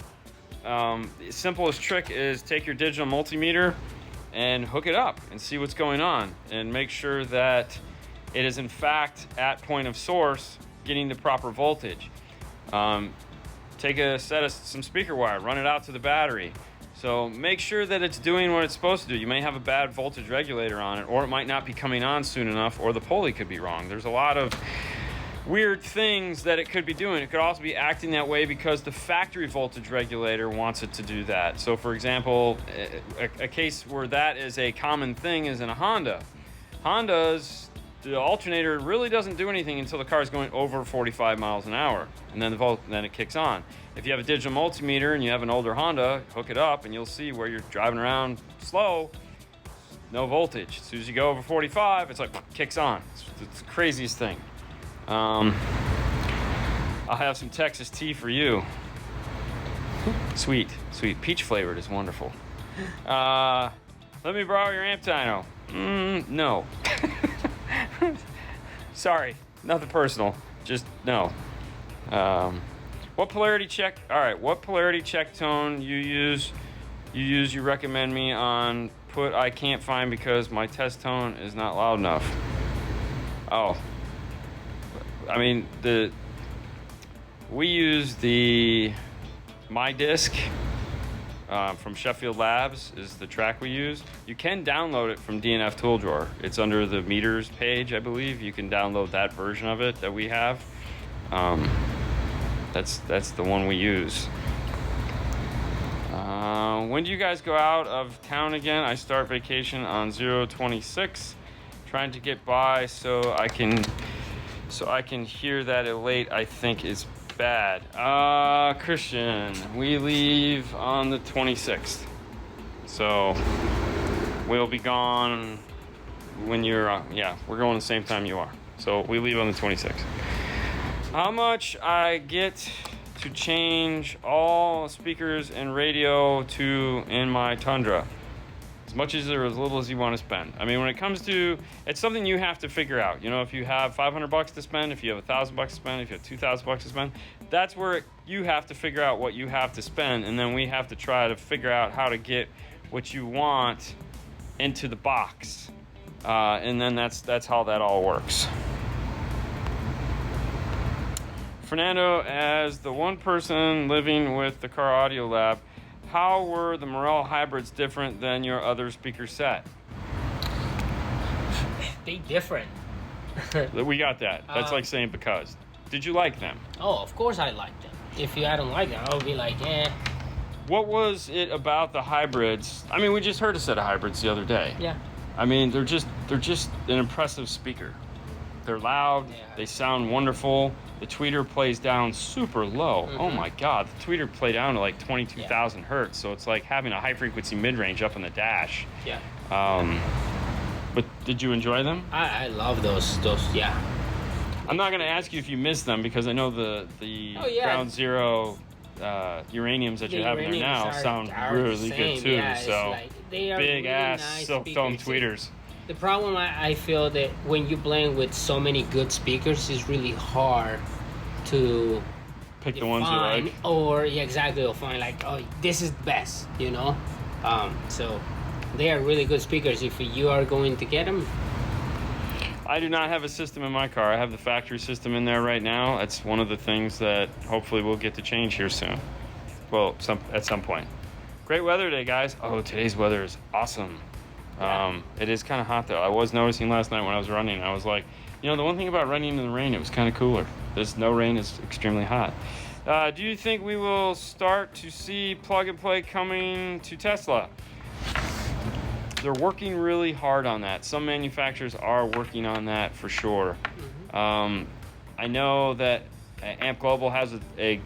the simplest trick is take your digital multimeter and hook it up and see what's going on, and make sure that it is in fact at point of source getting the proper voltage. Take a set of some speaker wire, run it out to the battery. So make sure that it's doing what it's supposed to do. You may have a bad voltage regulator on it, or it might not be coming on soon enough, or the pulley could be wrong. There's a lot of weird things that it could be doing. It could also be acting that way because the factory voltage regulator wants it to do that. So for example, a case where that is a common thing is in a Honda. The alternator really doesn't do anything until the car is going over 45 miles an hour, and then then it kicks on. If you have a digital multimeter and you have an older Honda, hook it up and you'll see where you're driving around slow, no voltage. As soon as you go over 45, it's like kicks on. It's the craziest thing. I'll have some Texas tea for you. Sweet, peach flavored is wonderful. Let me borrow your amp dyno. No. Sorry, nothing personal. Just no. What polarity check? All right, what polarity check tone you use? You recommend me on. I can't find because my test tone is not loud enough. Oh, I mean we use the My Disc from Sheffield Labs is the track we use. You can download it from DNF Tool Drawer. It's under the meters page, I believe. You can download that version of it that we have. That's the one we use. When do you guys go out of town again? I start vacation on 0/26. Trying to get by so I can hear that it late. I think is bad. Christian, we leave on the 26th. So we'll be gone when you're, yeah, we're going the same time you are. So we leave on the 26th. How much I get to change all speakers and radio to in my Tundra? As much as or as little as you want to spend. I mean, when it comes to, it's something you have to figure out. You know, if you have $500 to spend, if you have $1,000 to spend, if you have $2,000 to spend, that's where you have to figure out what you have to spend, and then we have to try to figure out how to get what you want into the box, and then that's how that all works. Fernando, as the one person living with the car audio lab, how were the Morel hybrids different than your other speaker set? They different. We got that. That's like saying because. Did you like them? Oh, of course I like them. If I don't like them, I would be like, eh. What was it about the hybrids? I mean, we just heard a set of hybrids the other day. Yeah. I mean, they're just an impressive speaker. They're loud. Yeah. They sound wonderful. The tweeter plays down super low. Mm-hmm. Oh my God, the tweeter play down to like 22,000 hertz. So it's like having a high frequency mid range up in the dash. Yeah. But did you enjoy them? I love those. Yeah. I'm not gonna ask you if you missed them because I know the ground zero uraniums that you have in there now sound really good too. Yeah, so like, they are big really ass nice silk dome tweeters. The problem I feel that when you blend with so many good speakers, it's really hard to pick the ones you like. Or yeah, exactly, you'll find like, oh, this is the best, you know. So they are really good speakers if you are going to get them. I do not have a system in my car. I have the factory system in there right now. That's one of the things that hopefully we'll get to change here soon. Well, at some point. Great weather today, guys. Oh, today's weather is awesome. Yeah. It is kind of hot though. I was noticing last night when I was running, I was like, you know, the one thing about running in the rain, it was kind of cooler. There's no rain, it's extremely hot. Do you think we will start to see plug and play coming to Tesla? They're working really hard on that. Some manufacturers are working on that for sure. Mm-hmm. I know that Amp Global has a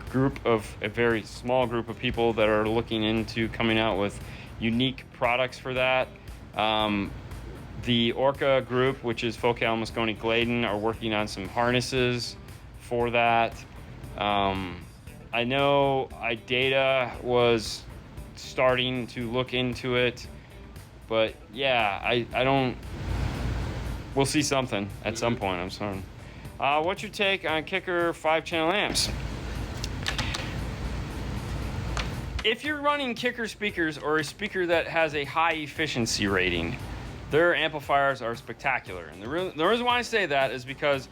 very small group of people that are looking into coming out with unique products for that. The Orca group, which is Focal, Moscone, Gladen, are working on some harnesses for that. I know iData was starting to look into it, but yeah, I don't. We'll see something at some point. I'm sorry. What's your take on Kicker 5-channel amps? If you're running Kicker speakers or a speaker that has a high efficiency rating, their amplifiers are spectacular. And the reason why I say that is because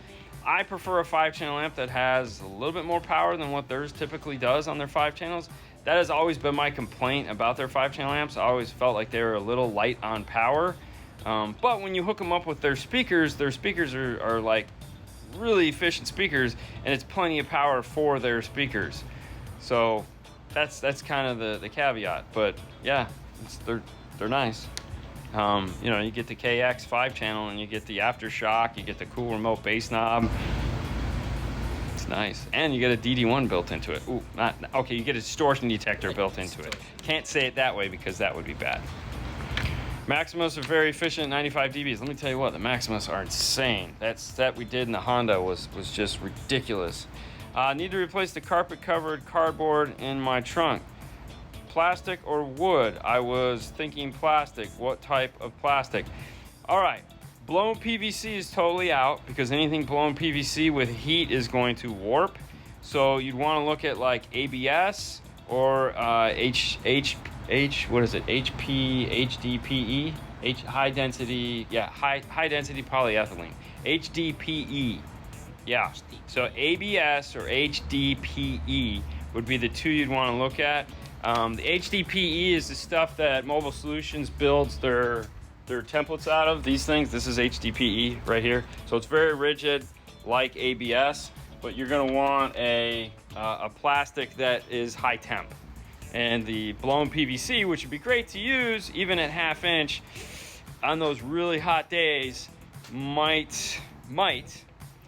I prefer a 5-channel amp that has a little bit more power than what theirs typically does on their 5 channels. That has always been my complaint about their 5-channel amps. I always felt like they were a little light on power. But when you hook them up with their speakers are like really efficient speakers, and it's plenty of power for their speakers. So that's kind of the caveat. But yeah, they're nice. You know, you get the KX 5-channel and you get the aftershock, you get the cool remote bass knob. It's nice. And you get a DD1 built into it. Ooh, okay, you get a distortion detector built into it. Can't say it that way because that would be bad. Maximus are very efficient, 95 dBs. Let me tell you what, the Maximus are insane. That set we did in the Honda was just ridiculous. Need to replace the carpet-covered cardboard in my trunk. Plastic or wood? I was thinking plastic. What type of plastic? All right, blown PVC is totally out because anything blown PVC with heat is going to warp. So you'd want to look at like ABS or HDPE, high density polyethylene, HDPE. Yeah, so ABS or HDPE would be the two you'd want to look at. The HDPE is the stuff that Mobile Solutions builds their templates out of. These things, this is HDPE right here. So it's very rigid, like ABS, but you're going to want a plastic that is high temp. And the blown PVC, which would be great to use even at 1/2 inch on those really hot days, might.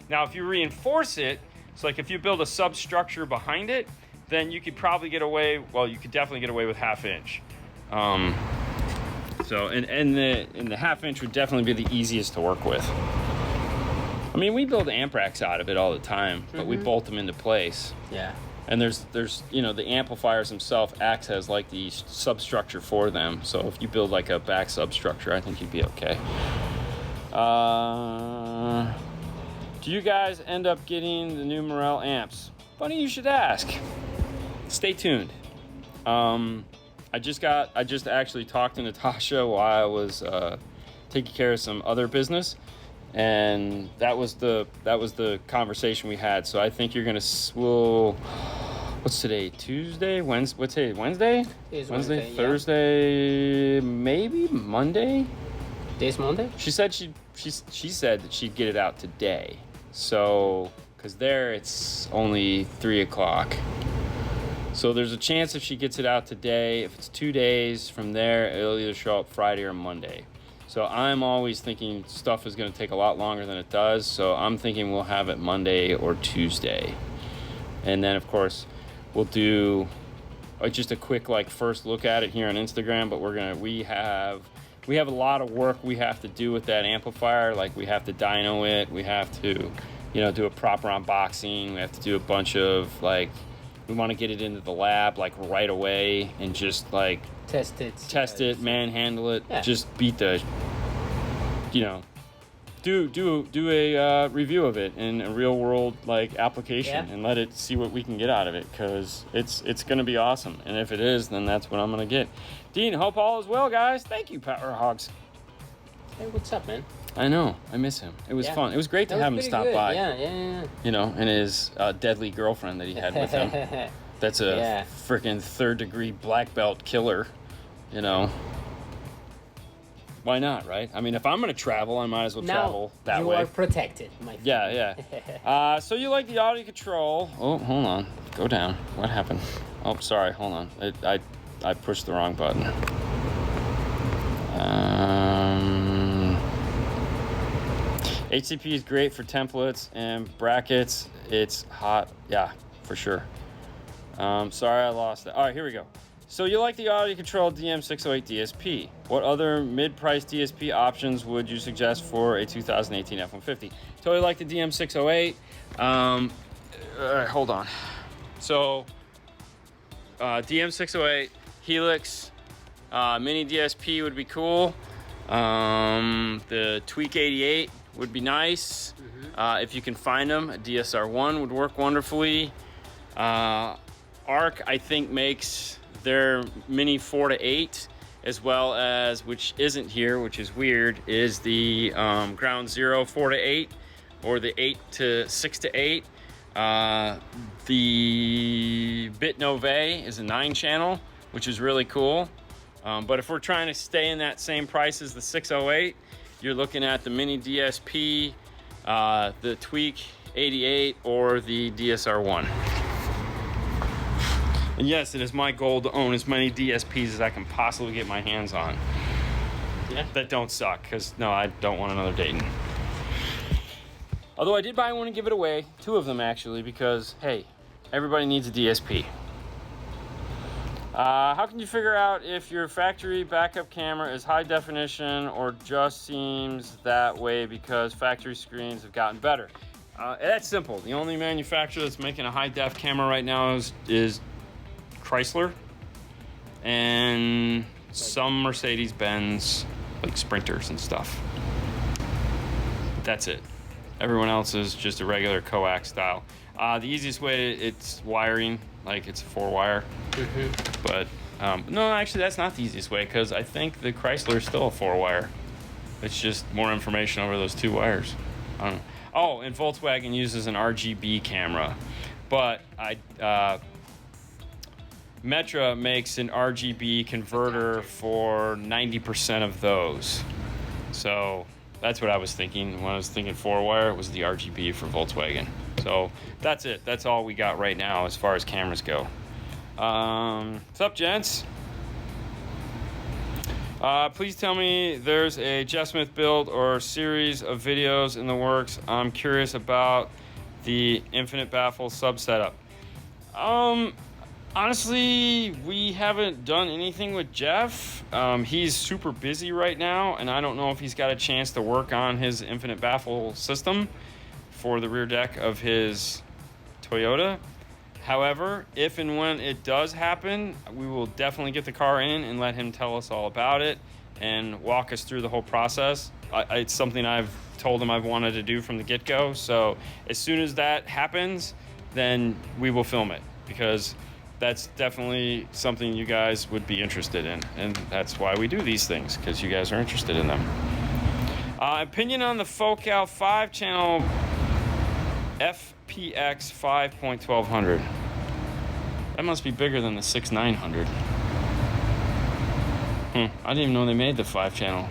Now, if you reinforce it, it's like if you build a substructure behind it, then you could probably get away, well, you could definitely get away with 1/2 inch. So, and the half-inch would definitely be the easiest to work with. I mean, we build amp racks out of it all the time, but we bolt them into place. Yeah. And there's you know, the amplifiers themselves acts as like the substructure for them. So if you build like a back substructure, I think you'd be okay. Do you guys end up getting the new Morel amps? Funny you should ask. Stay tuned. I just actually talked to Natasha while I was taking care of some other business, and that was the conversation we had. So I think you're gonna what's today? Tuesday? Wednesday? What's today? Wednesday? Wednesday, Thursday, yeah. Maybe Monday. Today's Monday. She said she said that she'd get it out today. So, because there it's only 3 o'clock. So there's a chance if she gets it out today, if it's 2 days from there, it'll either show up Friday or Monday. So I'm always thinking stuff is going to take a lot longer than it does. So I'm thinking we'll have it Monday or Tuesday. And then, of course, we'll do just a quick like first look at it here on Instagram. But we have a lot of work we have to do with that amplifier. Like we have to dyno it. We have to, you know, do a proper unboxing. We have to do a bunch of like, we want to get it into the lab like right away and just like test it, manhandle it, yeah. Just beat the, you know, do a review of it in a real world like application, yeah. And let it see what we can get out of it, because it's gonna be awesome. And if it is, then that's what I'm gonna get. Dean, hope all is well, guys. Thank you, Power Hogs. Hey, what's up, man? I know, I miss him. It was fun. It was great to have him stop by. Yeah. You know, and his deadly girlfriend that he had with him. That's a freaking 3rd degree black belt killer. You know, why not, right? I mean, if I'm gonna travel, I might as well travel that way. You are protected, my friend. Yeah. So you like the audio control? Oh, hold on. Go down. What happened? Oh, sorry. Hold on. I pushed the wrong button. HCP is great for templates and brackets. It's hot. Yeah, for sure. Sorry, I lost it. All right, here we go. So you like the audio control DM608 DSP. What other mid-price DSP options would you suggest for a 2018 F-150? Totally like the DM608. Hold on. So DM608, Helix, Mini DSP would be cool. The Tweak 88 would be nice. If you can find them. A DSR1 would work wonderfully. ARC, I think, makes their Mini 4 to 8, as well as, which isn't here, which is weird, is the Ground Zero 4 to 8, or the 8 to 6 to 8. The Bit Nove is a 9-channel, which is really cool. But if we're trying to stay in that same price as the 608, you're looking at the Mini DSP, the Tweak 88, or the DSR1. And yes, it is my goal to own as many DSPs as I can possibly get my hands on. Yeah. That don't suck, because no, I don't want another Dayton. Although I did buy one and give it away, 2 of them actually, because hey, everybody needs a DSP. How can you figure out if your factory backup camera is high definition or just seems that way because factory screens have gotten better? That's simple. The only manufacturer that's making a high def camera right now is Chrysler and some Mercedes-Benz, like Sprinters and stuff. That's it. Everyone else is just a regular coax style. The easiest way, it's wiring, like it's a 4-wire. But no, actually that's not the easiest way, because I think the Chrysler is still a 4-wire. It's just more information over those 2 wires. I don't know. Oh, and Volkswagen uses an RGB camera, but Metra makes an RGB converter for 90% of those. So that's what I was thinking when I was thinking 4-wire, was the RGB for Volkswagen. So that's it. That's all we got right now as far as cameras go. What's up, gents? Please tell me there's a Jeff Smith build or series of videos in the works. I'm curious about the infinite baffle sub setup. Honestly, we haven't done anything with Jeff. He's super busy right now, and I don't know if he's got a chance to work on his infinite baffle system for the rear deck of his Toyota. However, if and when it does happen, we will definitely get the car in and let him tell us all about it and walk us through the whole process. It's something I've told him I've wanted to do from the get-go. So as soon as that happens, then we will film it, because that's definitely something you guys would be interested in. And that's why we do these things, because you guys are interested in them. Opinion on the Focal 5-channel FPX 5.1200. That must be bigger than the 6.900. I didn't even know they made the 5-channel.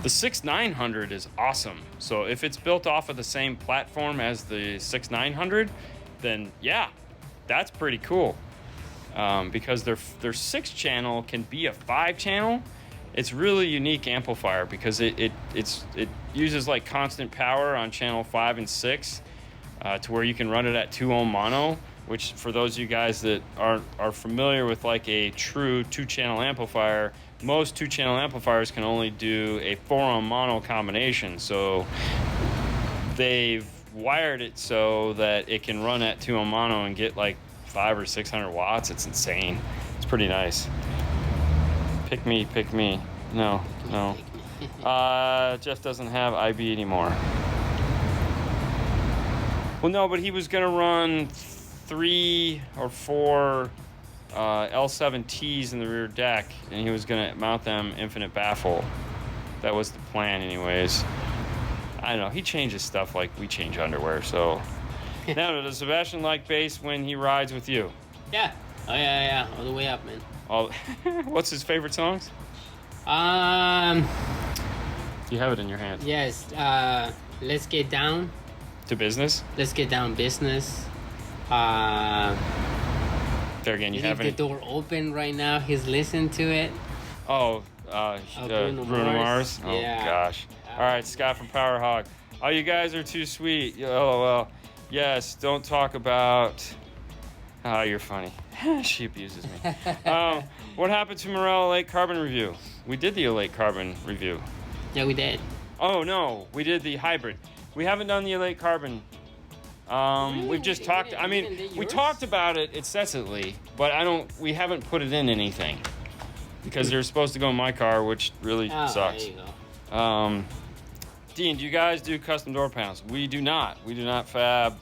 The 6.900 is awesome. So if it's built off of the same platform as the 6.900, then yeah, that's pretty cool. Because their 6-channel can be a 5-channel. It's really unique amplifier because it uses like constant power on channel 5 and 6 to where you can run it at 2 ohm mono, which for those of you guys that are familiar with like a true 2-channel amplifier, most 2-channel amplifiers can only do a 4 ohm mono combination. So they've wired it so that it can run at 2 ohm mono and get like 500 or 600 watts. It's insane. It's pretty nice. Pick me, pick me. No. Jeff doesn't have IB anymore. Well, no, but he was gonna run 3 or 4 L7Ts in the rear deck, and he was gonna mount them infinite baffle. That was the plan anyways. I don't know, he changes stuff like we change underwear, so. Now, does Sebastian like bass when he rides with you? Yeah. Oh yeah, all the way up, man. What's his favorite songs? You have it in your hand. Yes, Let's Get Down. To Business? Let's Get Down Business. There again, you Leave have the it. door open right now. He's listening to it. Bruno Mars? Oh, yeah. Gosh. All right, Scott from Power Hog. Oh, you guys are too sweet. LOL. Yes, don't talk about... Oh, you're funny. She abuses me. What happened to Morel Elate Carbon review? We did the Elate Carbon review. Yeah, we did. Oh, no. We did the hybrid. We haven't done the Elate Carbon. Really? We've just talked... I mean, we talked about it incessantly, but we haven't put it in anything. Because they're supposed to go in my car, which really sucks. There you go. Dean, do you guys do custom door panels? We do not. We do not fab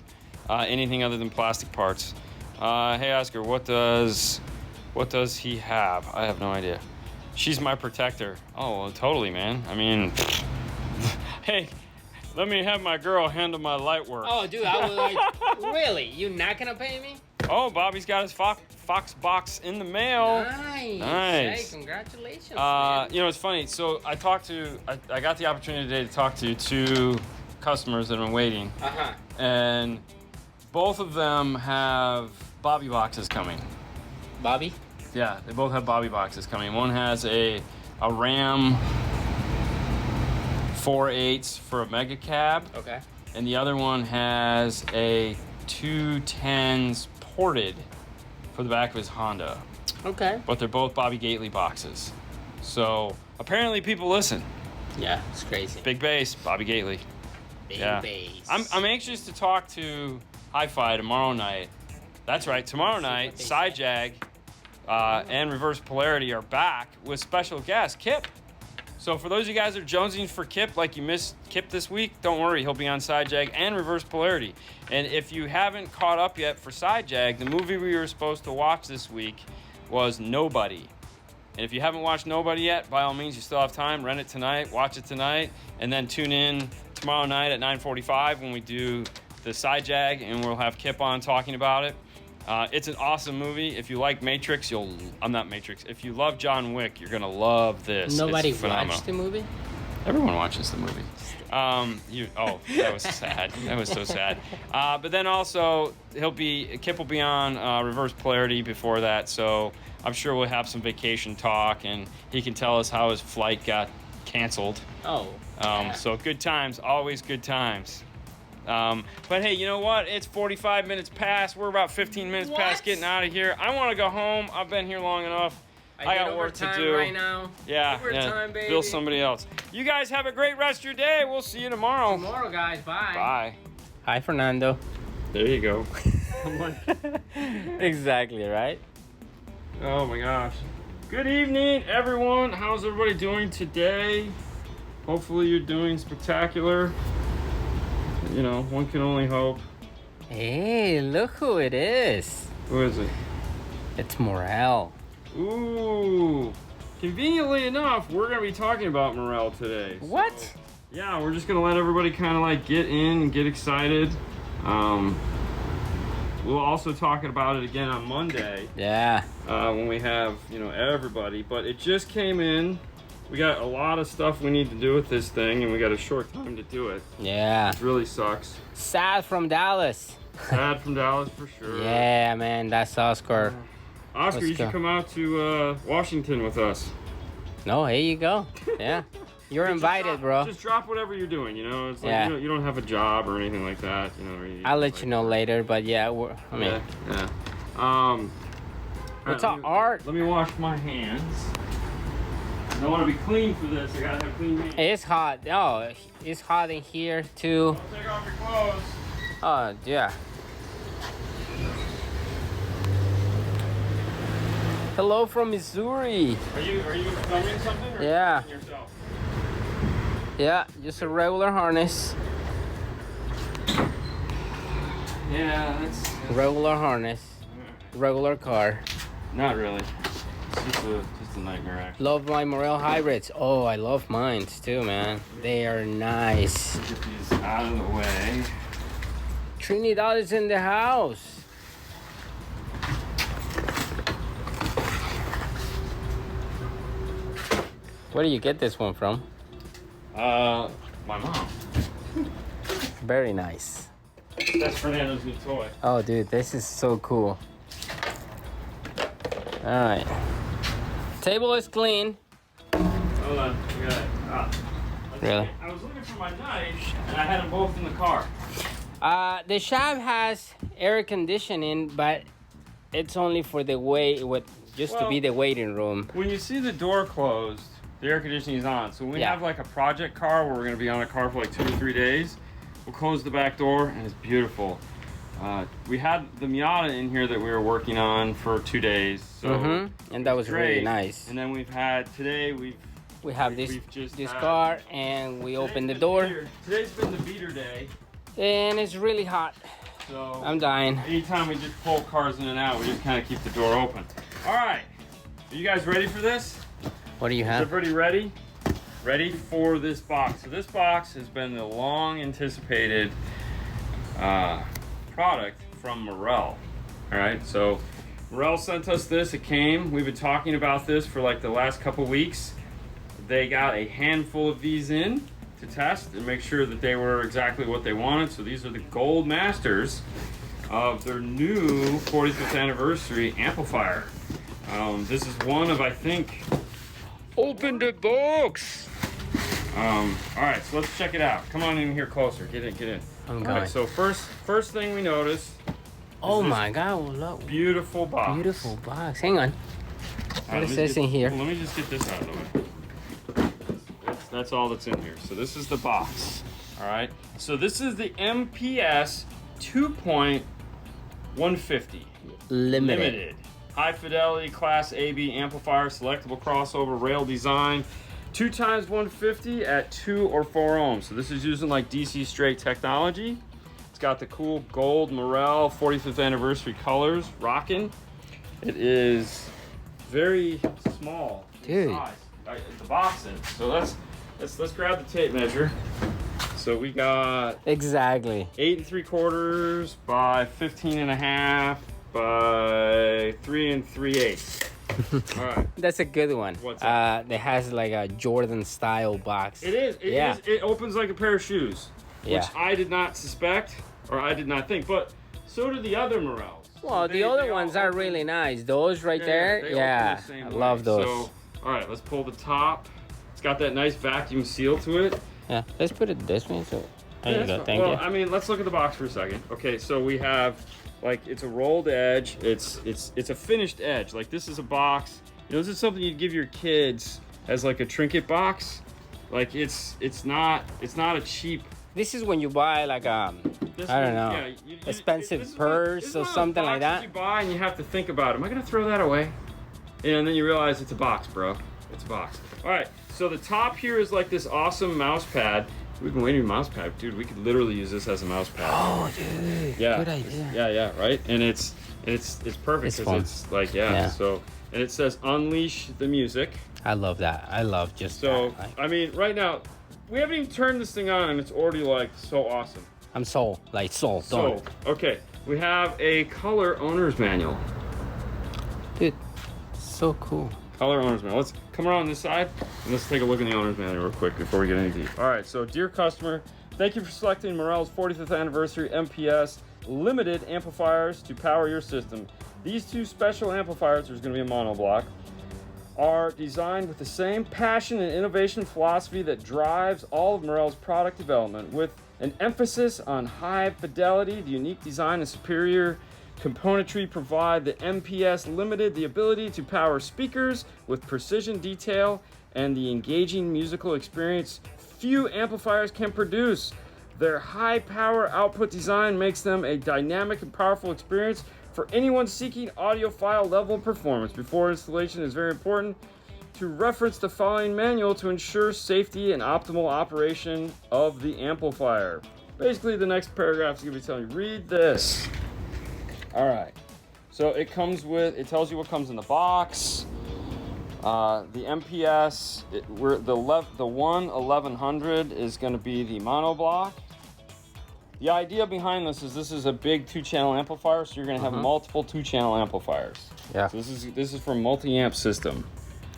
anything other than plastic parts. Hey, Oscar, what does he have? I have no idea. She's my protector. Oh, well, totally, man. I mean, hey, let me have my girl handle my light work. Oh, dude, I was like, really? You not gonna pay me? Oh, Bobby's got his Fox box in the mail. Nice. Hey, congratulations, man. You know, it's funny. So I got the opportunity today to talk to 2 customers that have been waiting. Uh-huh. And both of them have Bobby boxes coming. Bobby? Yeah, they both have Bobby boxes coming. One has a Ram 4.8 for a mega cab. Okay. And the other one has a 210s ported for the back of his Honda. Okay. But they're both Bobby Gately boxes. So apparently people listen. Yeah, it's crazy. Big bass, Bobby Gately. Big bass. I'm anxious to talk to Hi-Fi tomorrow night. That's right, tomorrow night, Side Jag and Reverse Polarity are back with special guest Kip. So for those of you guys that are jonesing for Kip, like you missed Kip this week, don't worry, he'll be on Side Jag and Reverse Polarity. And if you haven't caught up yet for Side Jag, the movie we were supposed to watch this week was Nobody. And if you haven't watched Nobody yet, by all means, you still have time. Rent it tonight, watch it tonight, and then tune in tomorrow night at 9:45 when we do the Side Jag, and we'll have Kip on talking about it. It's an awesome movie. If you like Matrix, If you love John Wick, you're gonna love this. Nobody watched the movie? Everyone watches the movie. That was sad. That was so sad. But then also, Kip will be on Reverse Polarity before that, so I'm sure we'll have some vacation talk, and he can tell us how his flight got canceled. Oh. Yeah. So good times, always good times. But hey, you know what? It's 45 minutes past. We're about 15 minutes past getting out of here. I want to go home. I've been here long enough. I got work to do right now. Yeah, Overtime, baby. Bill somebody else. You guys have a great rest of your day. We'll see you tomorrow. Tomorrow, guys. Bye. Bye. Hi, Fernando. There you go. Exactly, right? Oh my gosh. Good evening, everyone. How's everybody doing today? Hopefully you're doing spectacular. You know, one can only hope. Hey, look who it is. Who is it? It's Morel. Ooh. Conveniently enough, we're going to be talking about Morel today. What? So, yeah, we're just going to let everybody kind of like get in and get excited. We'll also talk about it again on Monday. Yeah. When we have, you know, everybody. But it just came in. We got a lot of stuff we need to do with this thing, and we got a short time to do it. Yeah. It really sucks. Sad from Dallas. Sad from Dallas for sure. Yeah, man, that's Oscar. Oscar, you should come out to Washington with us. No, here you go. Yeah. You're invited, bro. Just drop whatever you're doing, you know? It's like, Yeah. you don't have a job or anything like that, you know? I'll let you know later, but yeah, I mean. Yeah. It's all art. Let me wash my hands. I want to be clean for this. I gotta have clean hands. It's hot. Oh, it's hot in here too. Don't take off your clothes. Oh, yeah. Hello from Missouri. Are you filming something? Or Yeah. filming yourself? Yeah, just a regular harness. Yeah, that's Regular harness. Regular car. not really. It's just a nightmare, actually. Love my Morel hybrids. Oh, I love mine too, man. They are nice. Get these out of the way. Trinidad is in the house. Where do you get this one from? My mom. Very nice. That's Fernando's new toy. Oh, dude, this is so cool. All right. Table is clean. Hold on, we got it. Let's Really? see. I was looking for my knife, and I had them both in the car. The shop has air conditioning, but it's only for the to be the waiting room. When you see the door closed, the air conditioning is on. So when we Yeah. have like a project car where we're going to be on a car for like 2 or 3 days, we'll close the back door, and it's beautiful. We had the Miata in here that we were working on for 2 days. So And that was really great. nice. And then we have this had- car, and we open the door, Today's been the beater day. and it's really hot. So I'm dying. anytime we just pull cars in and out, we just kind of keep the door open. All right, are you guys ready for this? What do you Is have? everybody ready? Ready for this box. So this box has been the long anticipated product from Morel. All right, so Morel sent us this. It came. We've been talking about this for like the last couple weeks. They got a handful of these in to test and make sure that they were exactly what they wanted. So these are the gold masters of their new 45th anniversary amplifier. This is one of, I think, open the box. All right, so let's check it out. Come on in here closer. Get in. I'm All going. right, so first thing we notice. Oh this my God! Look, Beautiful box. beautiful box. Hang on. All right, What let is me this in here? Let me just get this out of the way. That's all that's in here. So this is the box. All right. So this is the MPS 2.150 Limited. high fidelity class AB amplifier, selectable crossover rail design, 2x150 at 2 or 4 ohms. So this is using like DC straight technology. It's got the cool gold Morel 45th anniversary colors rocking. It is very small in Dude. size. The box is. So let's grab the tape measure. So we got Exactly. 8 3/4 by 15 1/2 by 3 3/8. All right. That's a good one. What's that? It has like a Jordan style box. It is. Yeah. It opens like a pair of shoes, which Yeah. I did not suspect or I did not think. But so do the other Morels. Well, So the other they all ones are open- really nice. Those right they there, open yeah, the same I way. love those. So, all right, let's pull the top. It's got that nice vacuum seal to it. Yeah, let's put it this way. So There you go. Thank you. I mean, let's look at the box for a second. Okay, so we have, like, it's a rolled edge. It's a finished edge. Like, this is a box. You know, this is something you'd give your kids as like a trinket box. Like, it's not a cheap. This is when you buy like I don't know, expensive purse or something like that. You buy and you have to think about, am I gonna throw that away? And then you realize it's a box, bro. It's a box. All right. So the top here is like this awesome mouse pad. We've been waiting for a mouse pad, dude. We could literally use this as a mouse pad. Oh, dude. Yeah. Good idea. Yeah, right. And it's perfect because it's like yeah. So and it says unleash the music. I love that. I love just so. That. I mean, right now we haven't even turned this thing on, and it's already like so awesome. I'm sold. So okay, we have a color owner's manual. Dude, so cool. Color owner's manual. Let's come around this side and let's take a look in the owner's manual real quick before we get any deep. All right, so dear customer, thank you for selecting Morel's 45th anniversary MPS limited amplifiers to power your system. These two special amplifiers, there's going to be a monoblock, are designed with the same passion and innovation philosophy that drives all of Morel's product development, with an emphasis on high fidelity. The unique design and superior componentry provide the MPS Limited the ability to power speakers with precision detail and the engaging musical experience few amplifiers can produce. Their high power output design makes them a dynamic and powerful experience for anyone seeking audiophile level performance. Before installation, it is very important to reference the following manual to ensure safety and optimal operation of the amplifier. Basically, the next paragraph is going to be telling you, read this. All right, so it tells you what comes in the box. The MPS, the 1100 is going to be the monoblock. The idea behind this is a big 2-channel amplifier, so you're going to have multiple 2-channel amplifiers. Yeah. So this is for multi-amp system.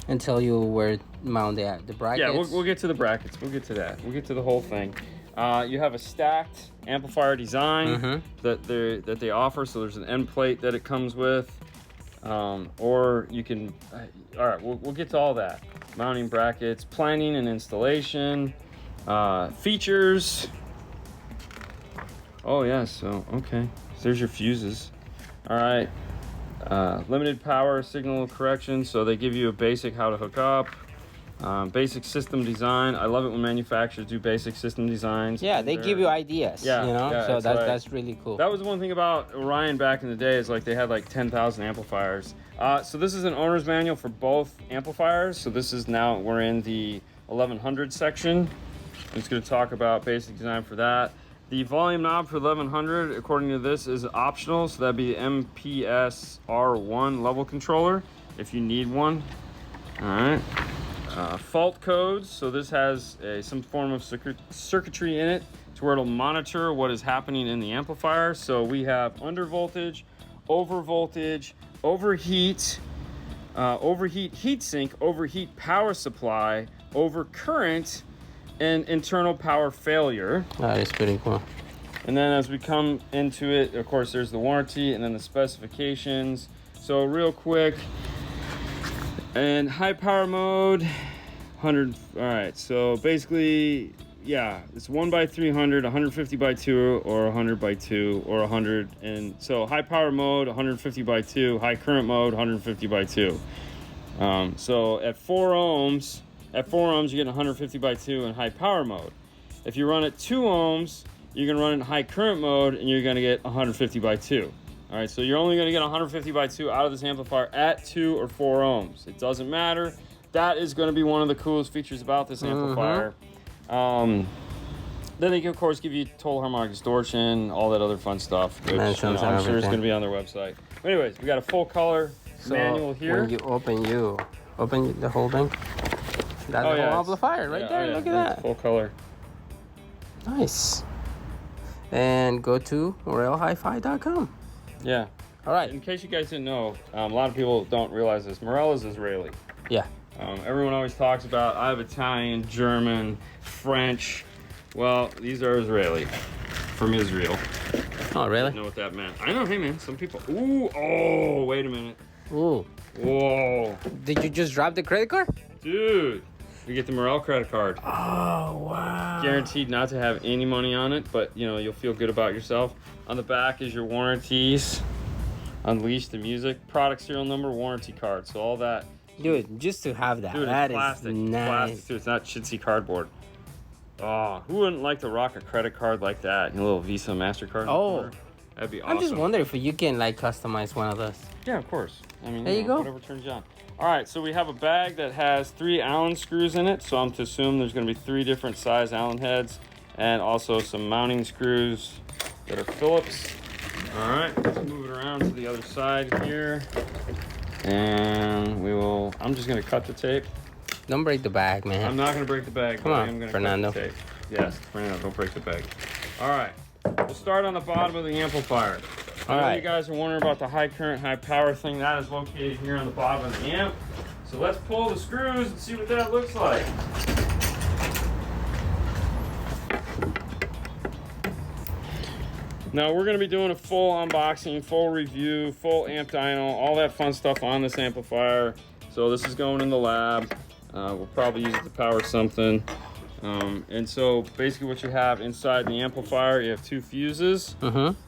And tell you where mount the brackets. Yeah, we'll get to the brackets. We'll get to that. We'll get to the whole thing. You have a stacked amplifier design that they offer. So there's an end plate that it comes with, or you can. All right, we'll get to all that. Mounting brackets, planning and installation, features. Oh yeah, so okay. So there's your fuses. All right. Limited power signal correction. So they give you a basic how to hook up. Basic system design. I love it when manufacturers do basic system designs. Yeah, they give you ideas. Yeah, you know, yeah, so that's really cool. That was one thing about Orion back in the day, is like they had like 10,000 amplifiers. So this is an owner's manual for both amplifiers. So this is now we're in the 1100 section. I'm just going to talk about basic design for that. The volume knob for 1100, according to this, is optional. So that'd be MPS R1 level controller if you need one. All right. Fault codes, so this has some form of circuitry in it to where it'll monitor what is happening in the amplifier. So we have under voltage, over voltage, overheat, overheat heatsink, overheat power supply, over current, and internal power failure. That is pretty cool. And then as we come into it, of course, there's the warranty and then the specifications. So real quick, and high power mode, 100. All right, so basically, yeah, it's 1x300, 150 by 2, or 100 by 2, or 100. And so high power mode, 150 by 2, high current mode, 150 by 2. So at 4 ohms, you get 150 by 2 in high power mode. If you run at 2 ohms, you're gonna run it in high current mode, and you're gonna get 150 by 2. All right, so you're only going to get 150 by 2 out of this amplifier at 2 or 4 ohms. It doesn't matter. That is going to be one of the coolest features about this amplifier. Then they can, of course, give you total harmonic distortion, all that other fun stuff, which I'm sure is going to be on their website. But anyways, we got a full color manual here. When you open the whole thing. That's the whole amplifier right there. Look at that. Full color. Nice. And go to morelhifi.com. Yeah. All right. In case you guys didn't know, a lot of people don't realize this. Morel is Israeli. Yeah. Everyone always talks about, I have Italian, German, French. Well, these are Israeli. From Israel. Oh, really? I didn't know what that meant. I know, hey man, some people. Ooh, oh, wait a minute. Ooh. Whoa. Did you just drop the credit card? Dude. You get the Morel credit card. Oh, wow. Guaranteed not to have any money on it, but you know, you'll feel good about yourself. On the back is your warranties. Unleash the music, product serial number, warranty card. So all that. Dude, just to have that. Dude, That it's plastic. is nice. Plastic too. It's not chintzy cardboard. Oh, who wouldn't like to rock a credit card like that? A little Visa, MasterCard. Oh. That'd be awesome. I'm just wondering if you can like customize one of those. Yeah, of course. I mean, there you go. Whatever turns you on. All right, so we have a bag that has 3 Allen screws in it. So I'm to assume there's going to be 3 different size Allen heads, and also some mounting screws that are Phillips. All right, let's move it around to the other side here, and I'm just going to cut the tape. Don't break the bag, man. I'm not going to break the bag. Come on, I'm gonna Fernando. cut the tape. Yes, Fernando, don't break the bag. All right, we'll start on the bottom of the amplifier. I know you guys are wondering about the high current, high power thing. That is located here on the bottom of the amp. So let's pull the screws and see what that looks like. Now we're going to be doing a full unboxing, full review, full amp dyno, all that fun stuff on this amplifier. So this is going in the lab. We'll probably use it to power something. And so basically what you have inside the amplifier, you have 2 fuses. Mm-hmm.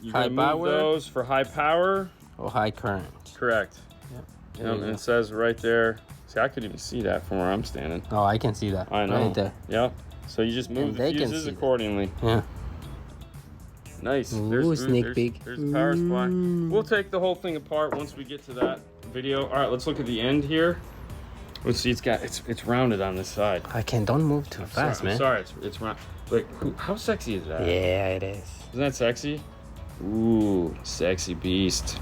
You High can move power? those for high power. Or high current. Correct. Yep. And it says right there. See, I could even see that from where I'm standing. Oh, I can see that. I know. Right there. Yep. So you just move And the they can fuses see accordingly. Yeah. Nice. Ooh, sneak peek. There's the power supply. We'll take the whole thing apart once we get to that video. All right, let's look at the end here. Let's see. It's rounded on this side. Don't move too fast, man. I'm sorry. It's round. Like, how sexy is that? Yeah, it is. Isn't that sexy? Ooh, sexy beast.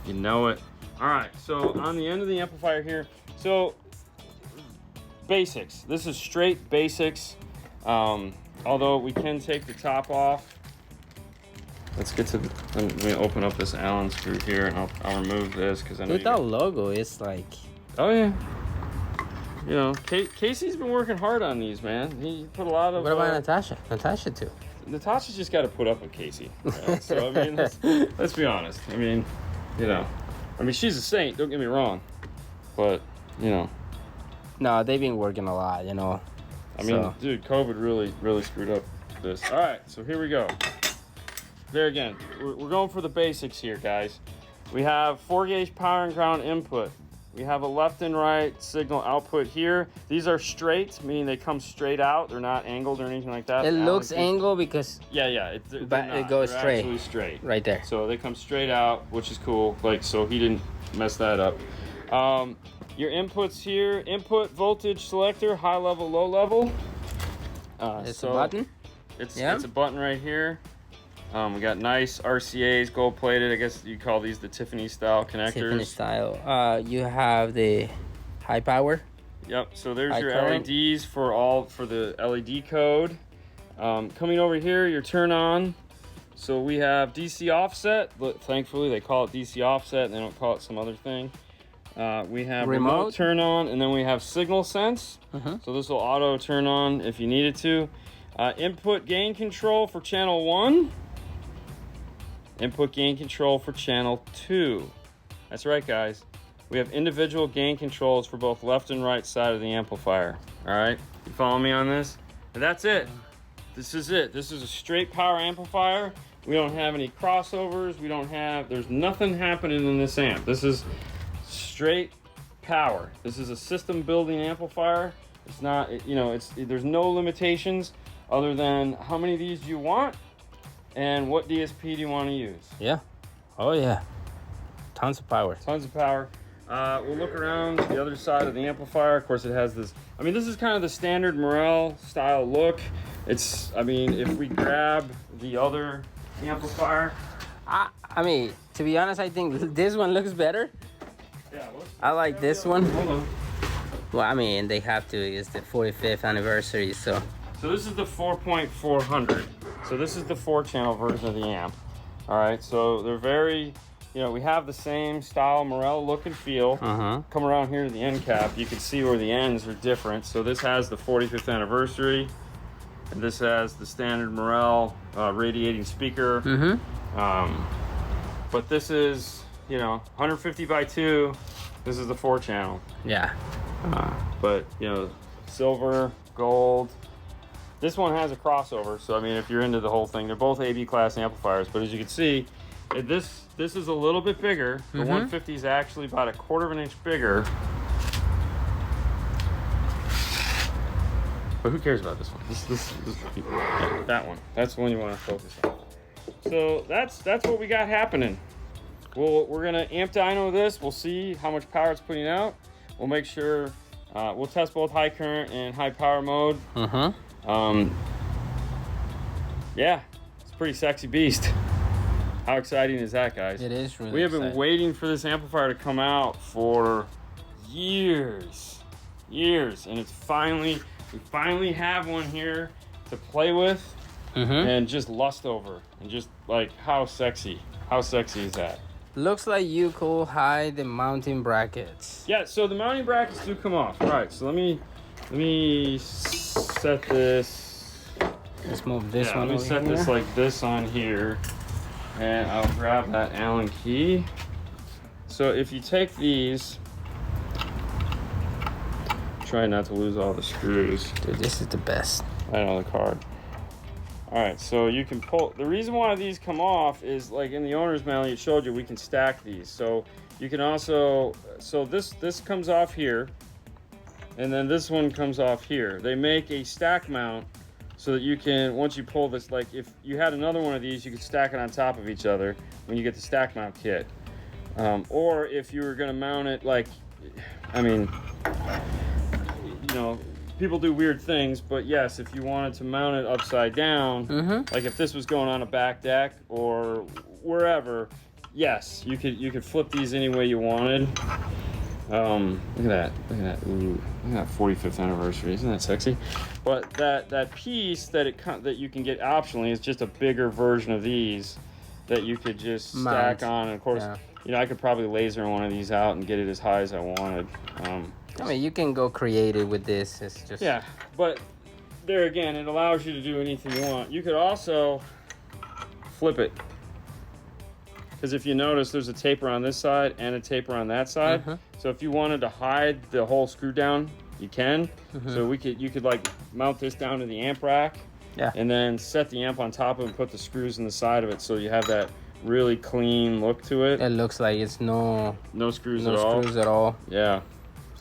You know it. All right, so on the end of the amplifier here, so basics. This is straight basics. Although we can take the top off. Let's get to let me open up this Allen screw here, and I'll remove this because I know. Dude, that logo is like. Oh yeah. You know, Casey's been working hard on these, man. He put a lot of. What about Natasha? Natasha too. Natasha's just got to put up with Casey. Right? So I mean, let's be honest. I mean, you know, she's a saint. Don't get me wrong, but you know. No, they've been working a lot, you know. I mean, dude, COVID really screwed up this. All right, so here we go. There again, we're going for the basics here, guys. We have 4-gauge power and ground input. We have a left and right signal output here. These are straight, meaning they come straight out. They're not angled or anything like that. It looks angled because. Yeah. But it goes they're straight. Actually straight. Right there. So they come straight out, which is cool. Like, so he didn't mess that up. Your inputs here: input voltage selector, high level, low level. It's a button. It's a button right here. We got nice RCAs, gold plated. I guess you call these the Tiffany style connectors. Tiffany style. You have the high power. Yep. So there's your current. LEDs for the LED code. Coming over here, your turn on. So we have DC offset, but thankfully they call it DC offset and they don't call it some other thing. We have remote turn on, and then we have signal sense. So this will auto turn on if you needed to. Input gain control for channel 1. Input gain control for channel 2. That's right, guys. We have individual gain controls for both left and right side of the amplifier. All right, you follow me on this? And that's it. This is it. This is a straight power amplifier. We don't have any crossovers. There's nothing happening in this amp. This is straight power. This is a system building amplifier. It's not, there's no limitations other than how many of these do you want and what DSP do you want to use. Yeah. Oh yeah. Tons of power. Tons of power. We'll look around the other side of the amplifier. Of course, it has this. This is kind of the standard Morel style look. If we grab the other amplifier. To be honest, I think this one looks better. Yeah, I like this one. Hold on. Well, they have to. It's the 45th anniversary, so. So this is the 4.400. So this is the 4-channel version of the amp. All right, so they're very, we have the same style Morel look and feel. Come around here to the end cap, you can see where the ends are different. So this has the 45th anniversary, and this has the standard Morel radiating speaker. But this is, 150 by 2. This is the 4-channel. Yeah. But you know, silver, gold. This one has a crossover, so I mean, if you're into the whole thing, they're both AB class amplifiers. But as you can see, this is a little bit bigger. The 150 is actually about a 1/4 inch bigger. But who cares about this one? Yeah, that one. That's the one you want to focus on. So that's what we got happening. We're gonna amp dyno this. We'll see how much power it's putting out. We'll make sure we'll test both high current and high power mode. Yeah, it's a pretty sexy beast. How exciting is that, guys? It is really We have been exciting. waiting for this amplifier to come out for years, and we finally have one here to play with and just lust over, and just like how sexy is that? Looks like you could hide the mounting brackets. Yeah, so the mounting brackets do come off. All right, so let me set this. Let's move this one Let me over set here. this like this on here, and I'll grab that Allen key. So if you take these, try not to lose all the screws. Dude, this is the best. I know the card. All right, so you can pull. The reason why these come off is like in the owner's manual, it showed you we can stack these. So you can also, so this comes off here, and then this one comes off here. They make a stack mount so that you can, once you pull this, like if you had another one of these, you could stack it on top of each other when you get the stack mount kit. Or if you were gonna mount it, like, I mean, you know, people do weird things, but yes, if you wanted to mount it upside down, like if this was going on a back deck or wherever, yes, you could flip these any way you wanted. Look at that! Ooh, look at that 45th anniversary. Isn't that sexy? But that piece that you can get optionally is just a bigger version of these that you could just stack on. And of course, you know, I could probably laser one of these out and get it as high as I wanted. I mean, you can go creative with this. It's just But there again, it allows you to do anything you want. You could also flip it, because if you notice, there's a taper on this side and a taper on that side. So if you wanted to hide the whole screw down, you can. So you could like mount this down to the amp rack, and then set the amp on top of it and put the screws in the side of it, so you have that really clean look to it. It looks like it's no screws screws at all. Yeah.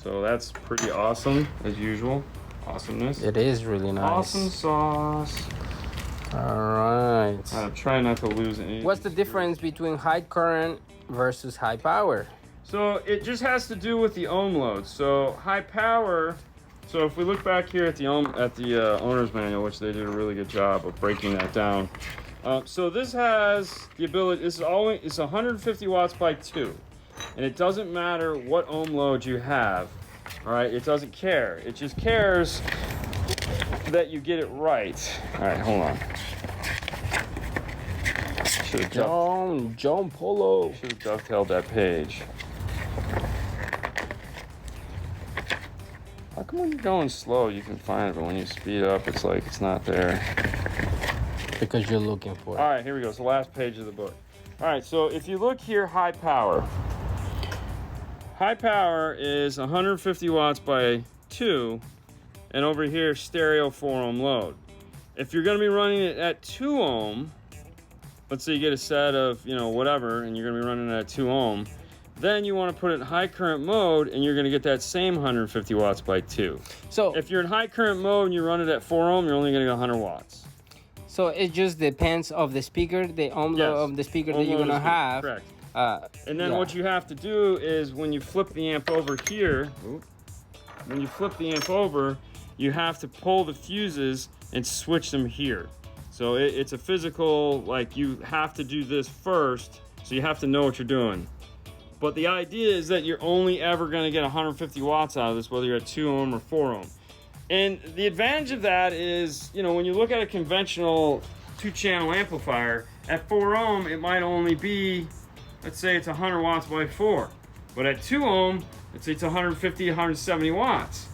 So that's pretty awesome, as usual. Awesomeness. It is really nice. Awesome sauce. All right. I'm trying not to lose any. What's the difference between high current versus high power? So it just has to do with the ohm load. So high power. So if we look back here at the owner's manual, which they did a really good job of breaking that down. So this has the ability. It's 150 watts by 2. And it doesn't matter what ohm load you have, all right? It doesn't care. It just cares that you get it right. All right, hold on. John Polo. Should have dovetailed that page. How come when you're going slow you can find it, but when you speed up it's like it's not there? Because you're looking for it. All right, here we go. It's the last page of the book. All right, so if you look here, high power. High power is 150 watts by 2, and over here, stereo 4 ohm load. If you're gonna be running it at 2 ohm, let's say you get a set of, you know, whatever, and you're gonna be running it at 2 ohm, then you wanna put it in high current mode, and you're gonna get that same 150 watts by 2. So if you're in high current mode and you run it at 4 ohm, you're only gonna get 100 watts. So it just depends of the speaker, the ohm load of the speaker that you're gonna have. Correct. And then what you have to do is when you flip the amp over here, you have to pull the fuses and switch them here. So it's a physical, like you have to do this first, so you have to know what you're doing. But the idea is that you're only ever gonna get 150 watts out of this, whether you're at 2 ohm or 4 ohm. And the advantage of that is, you know, when you look at a conventional 2-channel amplifier, at 4 ohm, it might only be, let's say it's 100 watts by 4. But at 2 ohm, let's say it's 150, 170 watts.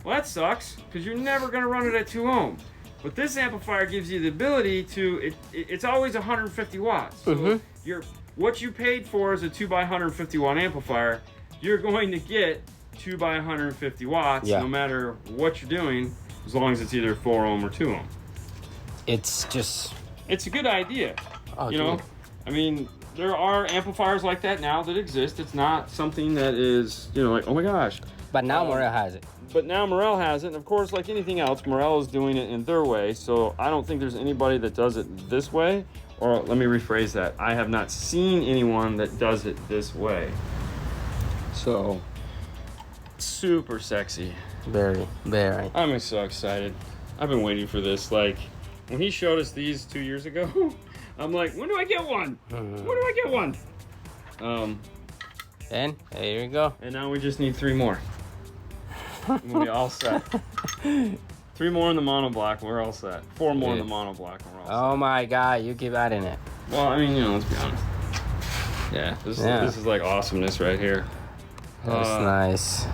Well, that sucks, because you're never going to run it at 2 ohm. But this amplifier gives you the ability to, it's always 150 watts. So what you paid for is a 2x150 watt amplifier. You're going to get 2 by 150 watts, Yeah. no matter what you're doing, as long as it's either 4 ohm or 2 ohm. It's just... It's a good idea. Oh, you know, dude. I mean, there are amplifiers like that now that exist. It's not something that is, you know, like, oh my gosh. But now Morel has it. But now Morel has it, and of course, like anything else, Morel is doing it in their way, so I don't think there's anybody that does it this way, or let me rephrase that. I have not seen anyone that does it this way. So, super sexy. Very, very. I'm so excited. I've been waiting for this. Like, when he showed us these 2 years ago, I'm like, when do I get one? When do I get one? And there you go. And now we just need 3 more. We'll be all set. 3 more in the monoblock, we're all set. 4 more in the monoblock, we're all set. Oh my God, you keep adding it. Well, I mean, you know, let's be honest. Yeah, this is like awesomeness right here. That's nice.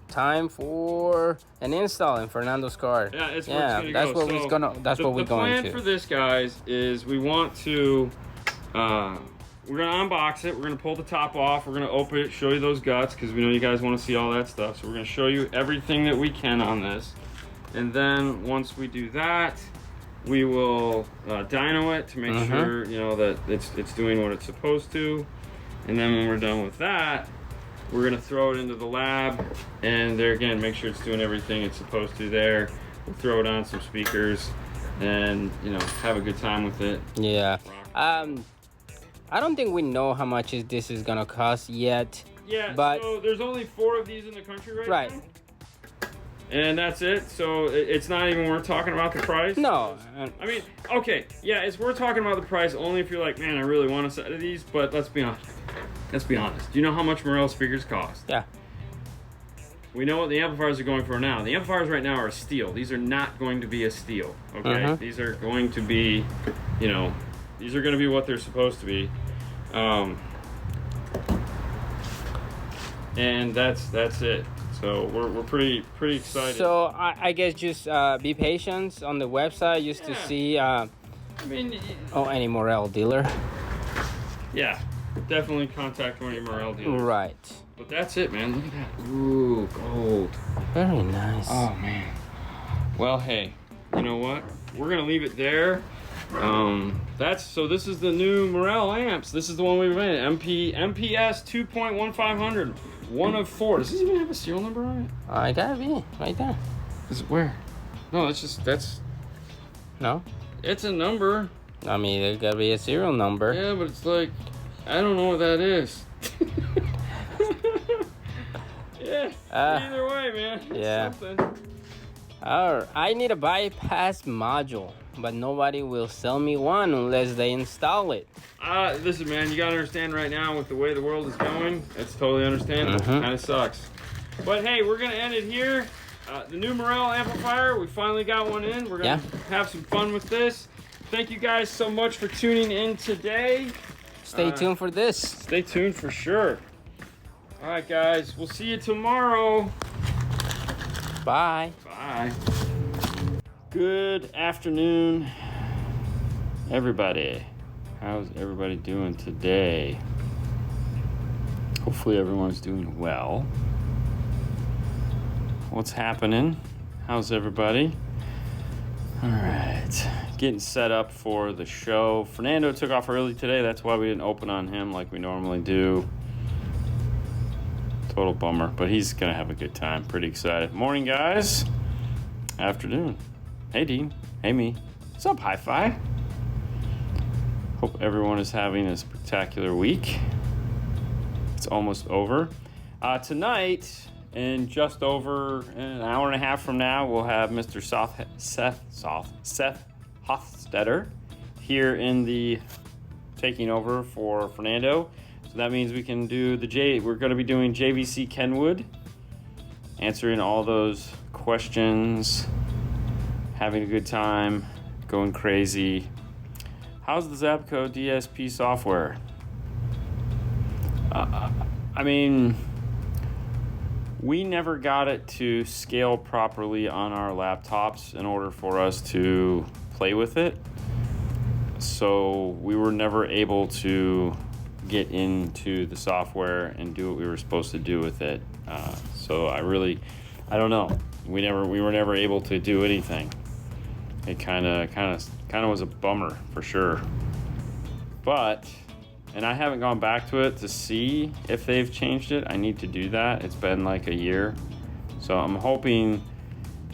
Time for an install in Fernando's car. Yeah, it's where it's that's go. what we're gonna. That's what we're going to. The plan for this, guys, is we want to. We're gonna unbox it. We're gonna pull the top off. We're gonna open it, show you those guts, because we know you guys want to see all that stuff. So we're gonna show you everything that we can on this, and then once we do that, we will dyno it to make sure you know that it's doing what it's supposed to. And then when we're done with that, we're gonna throw it into the lab, and there again, make sure it's doing everything it's supposed to there. We'll throw it on some speakers, and you know, have a good time with it. Yeah. I don't think we know how much this is gonna cost yet. Yeah. But so there's only 4 of these in the country right now. And that's it. So it's not even worth talking about the price. No. I mean, okay, yeah, it's worth talking about the price only if you're like, man, I really want a set of these. But let's be honest. Let's be honest. Do you know how much Morel speakers cost? Yeah. We know what the amplifiers are going for now. The amplifiers right now are a steel. These are not going to be a steel. Okay. These are going to be, you know, these are going to be what they're supposed to be. And that's it. So we're pretty excited. So I guess just be patient on the website just to see. I mean, any Morel dealer. Yeah, definitely contact one of your Morel dealers. Right. But that's it, man. Look at that. Ooh, gold. Very nice. Oh man. Well, hey, you know what? We're gonna leave it there. This is the new Morel amps. This is the one we made. MPS 2.1500. 1 of 4. Does this even have a serial number on it? It gotta be right there. Is it where? No, No. it's a number. I mean, there gotta be a serial number. Yeah, but it's like, I don't know what that is. Yeah. Either way, man. It's Yeah. something. I need a bypass module, but nobody will sell me one unless they install it. Listen, man, you gotta understand right now with the way the world is going, it's totally understandable. Kind of sucks. But hey, we're gonna end it here. The new Morel amplifier, we finally got one in. We're gonna have some fun with this. Thank you guys so much for tuning in today. Stay tuned for this. Stay tuned for sure. All right, guys, we'll see you tomorrow. Bye. Bye. Good afternoon, everybody. How's everybody doing today? Hopefully everyone's doing well. What's happening? How's everybody? All right, getting set up for the show. Fernando took off early today. That's why we didn't open on him like we normally do. Total bummer, but he's gonna have a good time. Pretty excited. Morning, guys. Afternoon. Hey, Dean. Hey, me. What's up, Hi-Fi? Hope everyone is having a spectacular week. It's almost over. Tonight, in just over an hour and a half from now, we'll have Mr. Seth Hofstetter here in the taking over for Fernando. So that means we can do we're going to be doing JVC Kenwood, answering all those questions, having a good time, going crazy. How's the Zapco DSP software? I mean, we never got it to scale properly on our laptops in order for us to play with it. So we were never able to get into the software and do what we were supposed to do with it. So I don't know. We were never able to do anything. It kind of was a bummer for sure. But, and I haven't gone back to it to see if they've changed it. I need to do that. It's been like a year. So I'm hoping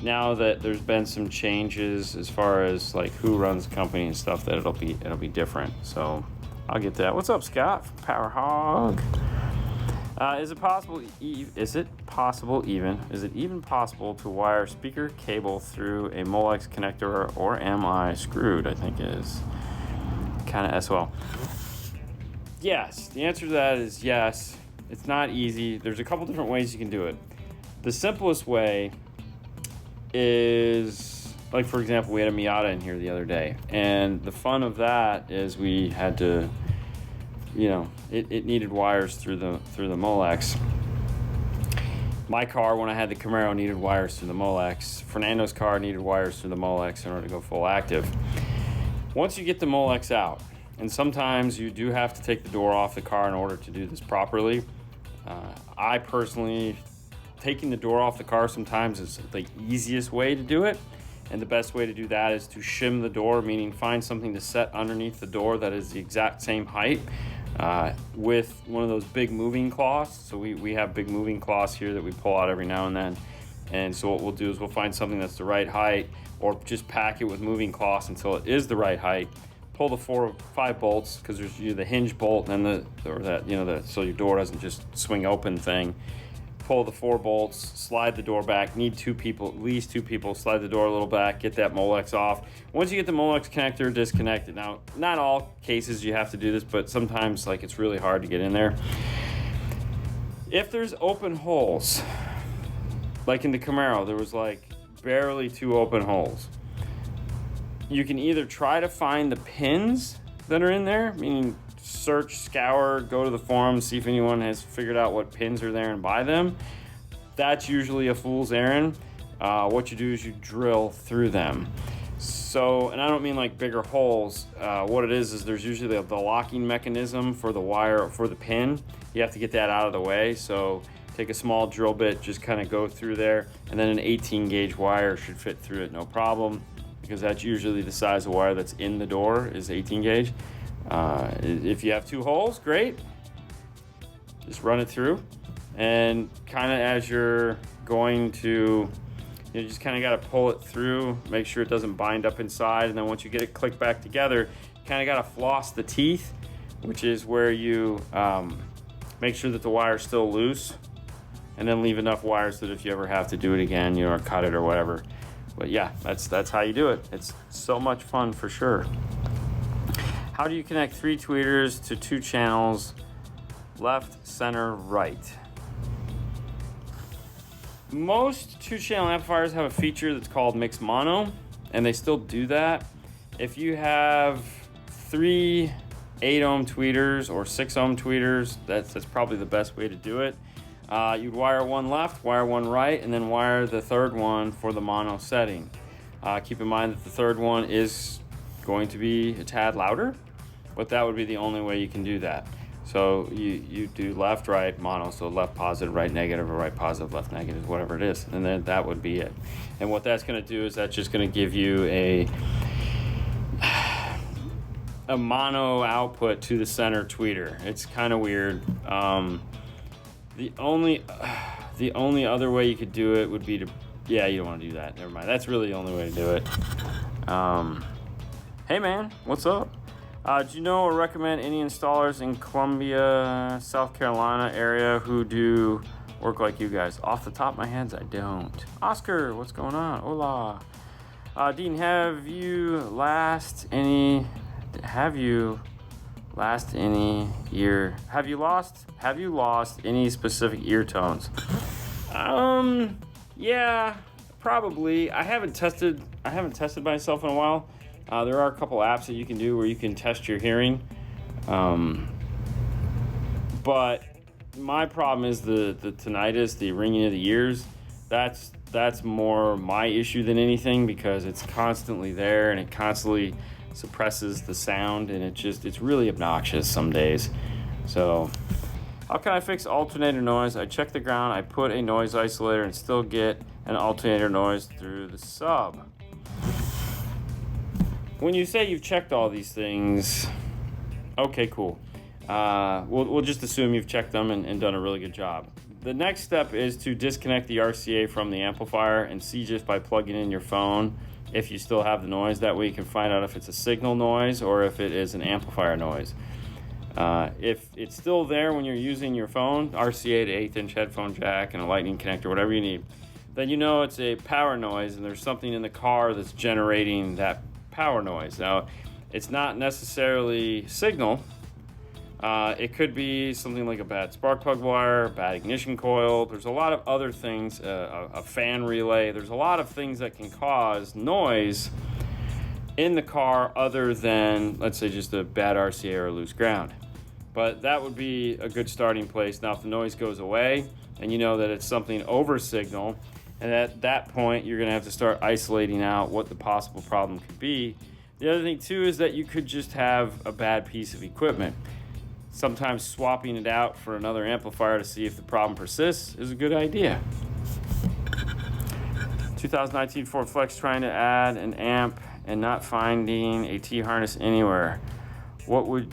now that there's been some changes as far as like who runs the company and stuff, that it'll be different. So I'll get that. What's up, Scott from Power Hog? Is it even possible to wire speaker cable through a Molex connector, or am I screwed? I think it is kind of SOL. Yes, the answer to that is yes. It's not easy. There's a couple different ways you can do it. The simplest way is, like, for example, we had a Miata in here the other day, and the fun of that is we had to, it needed wires through the Molex. My car, when I had the Camaro, needed wires through the Molex. Fernando's car needed wires through the Molex in order to go full active. Once you get the Molex out, and sometimes you do have to take the door off the car in order to do this properly. I personally, taking the door off the car sometimes is the easiest way to do it. And the best way to do that is to shim the door, meaning find something to set underneath the door that is the exact same height with one of those big moving cloths. So we have big moving cloths here that we pull out every now and then. And so what we'll do is we'll find something that's the right height, or just pack it with moving cloths until it is the right height. Pull the 4 or 5 bolts, because there's the hinge bolt and so your door doesn't just swing open thing. Pull the 4 bolts, slide the door back. Need 2 people, at least 2 people. Slide the door a little back, get that Molex off. Once you get the Molex connector, disconnect it. Now, not all cases you have to do this, but sometimes it's really hard to get in there. If there's open holes, like in the Camaro, there was barely 2 open holes. You can either try to find the pins that are in there, meaning search, scour, go to the forums, see if anyone has figured out what pins are there and buy them. That's usually a fool's errand. What you do is you drill through them. So, and I don't mean bigger holes. What it is there's usually the locking mechanism for the wire, for the pin. You have to get that out of the way. So take a small drill bit, just kind of go through there, and then an 18 gauge wire should fit through it, no problem, because that's usually the size of wire that's in the door is 18 gauge. If you have 2 holes, great. Just run it through, and kind of as you're going to, you just kind of got to pull it through, make sure it doesn't bind up inside, and then once you get it clicked back together, you kind of got to floss the teeth, which is where you make sure that the wire's still loose, and then leave enough wires that if you ever have to do it again, or cut it or whatever. But yeah, that's how you do it. It's so much fun for sure. How do you connect 3 tweeters to 2 channels, left, center, right? Most 2-channel amplifiers have a feature that's called mixed mono, and they still do that. If you have 3 8-ohm tweeters or 6-ohm tweeters, that's probably the best way to do it. You'd wire 1 left, wire 1 right, and then wire the 3rd one for the mono setting. Keep in mind that the 3rd one is going to be a tad louder, but that would be the only way you can do that. So you do left, right, mono, so left positive, right negative, or right positive, left negative, whatever it is, and then that would be it. And what that's going to do is that's just going to give you a mono output to the center tweeter. It's kind of weird. The only other way you could do it would be to, yeah, you don't want to do that. Never mind. That's really the only way to do it. Hey man, what's up? Do you know or recommend any installers in Columbia, South Carolina area who do work like you guys? Off the top of my head, I don't. Oscar, what's going on? Hola. Dean, have you lost any specific ear tones? Yeah, probably. I haven't tested myself in a while. There are a couple apps that you can do where you can test your hearing. But my problem is the tinnitus, the ringing of the ears. That's more my issue than anything, because it's constantly there and it constantly suppresses the sound, and it's really obnoxious some days. So, how can I fix alternator noise? I check the ground, I put a noise isolator and still get an alternator noise through the sub. When you say you've checked all these things, okay, cool. We'll just assume you've checked them and done a really good job. The next step is to disconnect the RCA from the amplifier and see just by plugging in your phone if you still have the noise. That way you can find out if it's a signal noise or if it is an amplifier noise. If it's still there when you're using your phone, RCA to 1/8 inch headphone jack and a lightning connector, whatever you need, then you know it's a power noise and there's something in the car that's generating that power noise. Now, it's not necessarily signal. It could be something like a bad spark plug wire, bad ignition coil. There's a lot of other things, a fan relay. There's a lot of things that can cause noise in the car other than, let's say, just a bad RCA or loose ground. But that would be a good starting place. Now, if the noise goes away and you know that it's something over signal, and at that point, you're gonna have to start isolating out what the possible problem could be. The other thing too is that you could just have a bad piece of equipment. Sometimes swapping it out for another amplifier to see if the problem persists is a good idea. 2019 Ford Flex trying to add an amp and not finding a T-harness anywhere. What would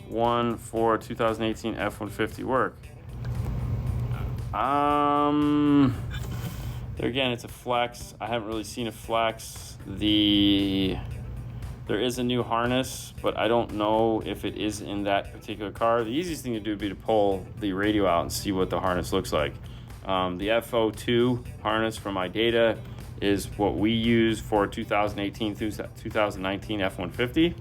one for 2018 F-150 work? There again, it's a Flex. I haven't really seen a Flex. There is a new harness, but I don't know if it is in that particular car. The easiest thing to do would be to pull the radio out and see what the harness looks like. The FO2 harness from iData is what we use for 2018 through 2019 F-150.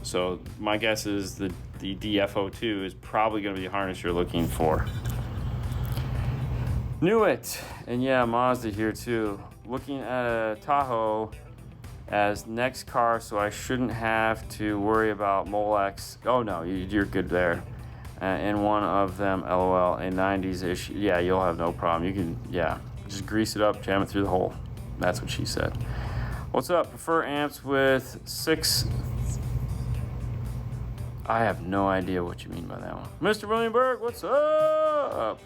So my guess is the DFO2 is probably going to be the harness you're looking for. Knew it. And yeah, Mazda here too. Looking at a Tahoe as next car, so I shouldn't have to worry about Molex. Oh no, you're good there. In one of them, LOL, a 90s issue. Yeah, you'll have no problem. You can, just grease it up, jam it through the hole. That's what she said. What's up? Prefer amps with 6. I have no idea what you mean by that one. Mr. William Berg, what's up?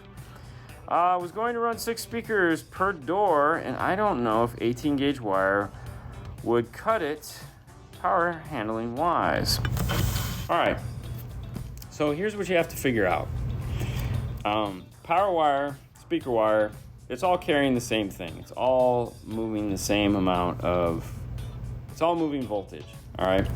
I was going to run 6 speakers per door, and I don't know if 18 gauge wire would cut it power handling wise. All right, so here's what you have to figure out. Power wire, speaker wire, it's all carrying the same thing. It's all moving the same amount of, it's all moving voltage, all right?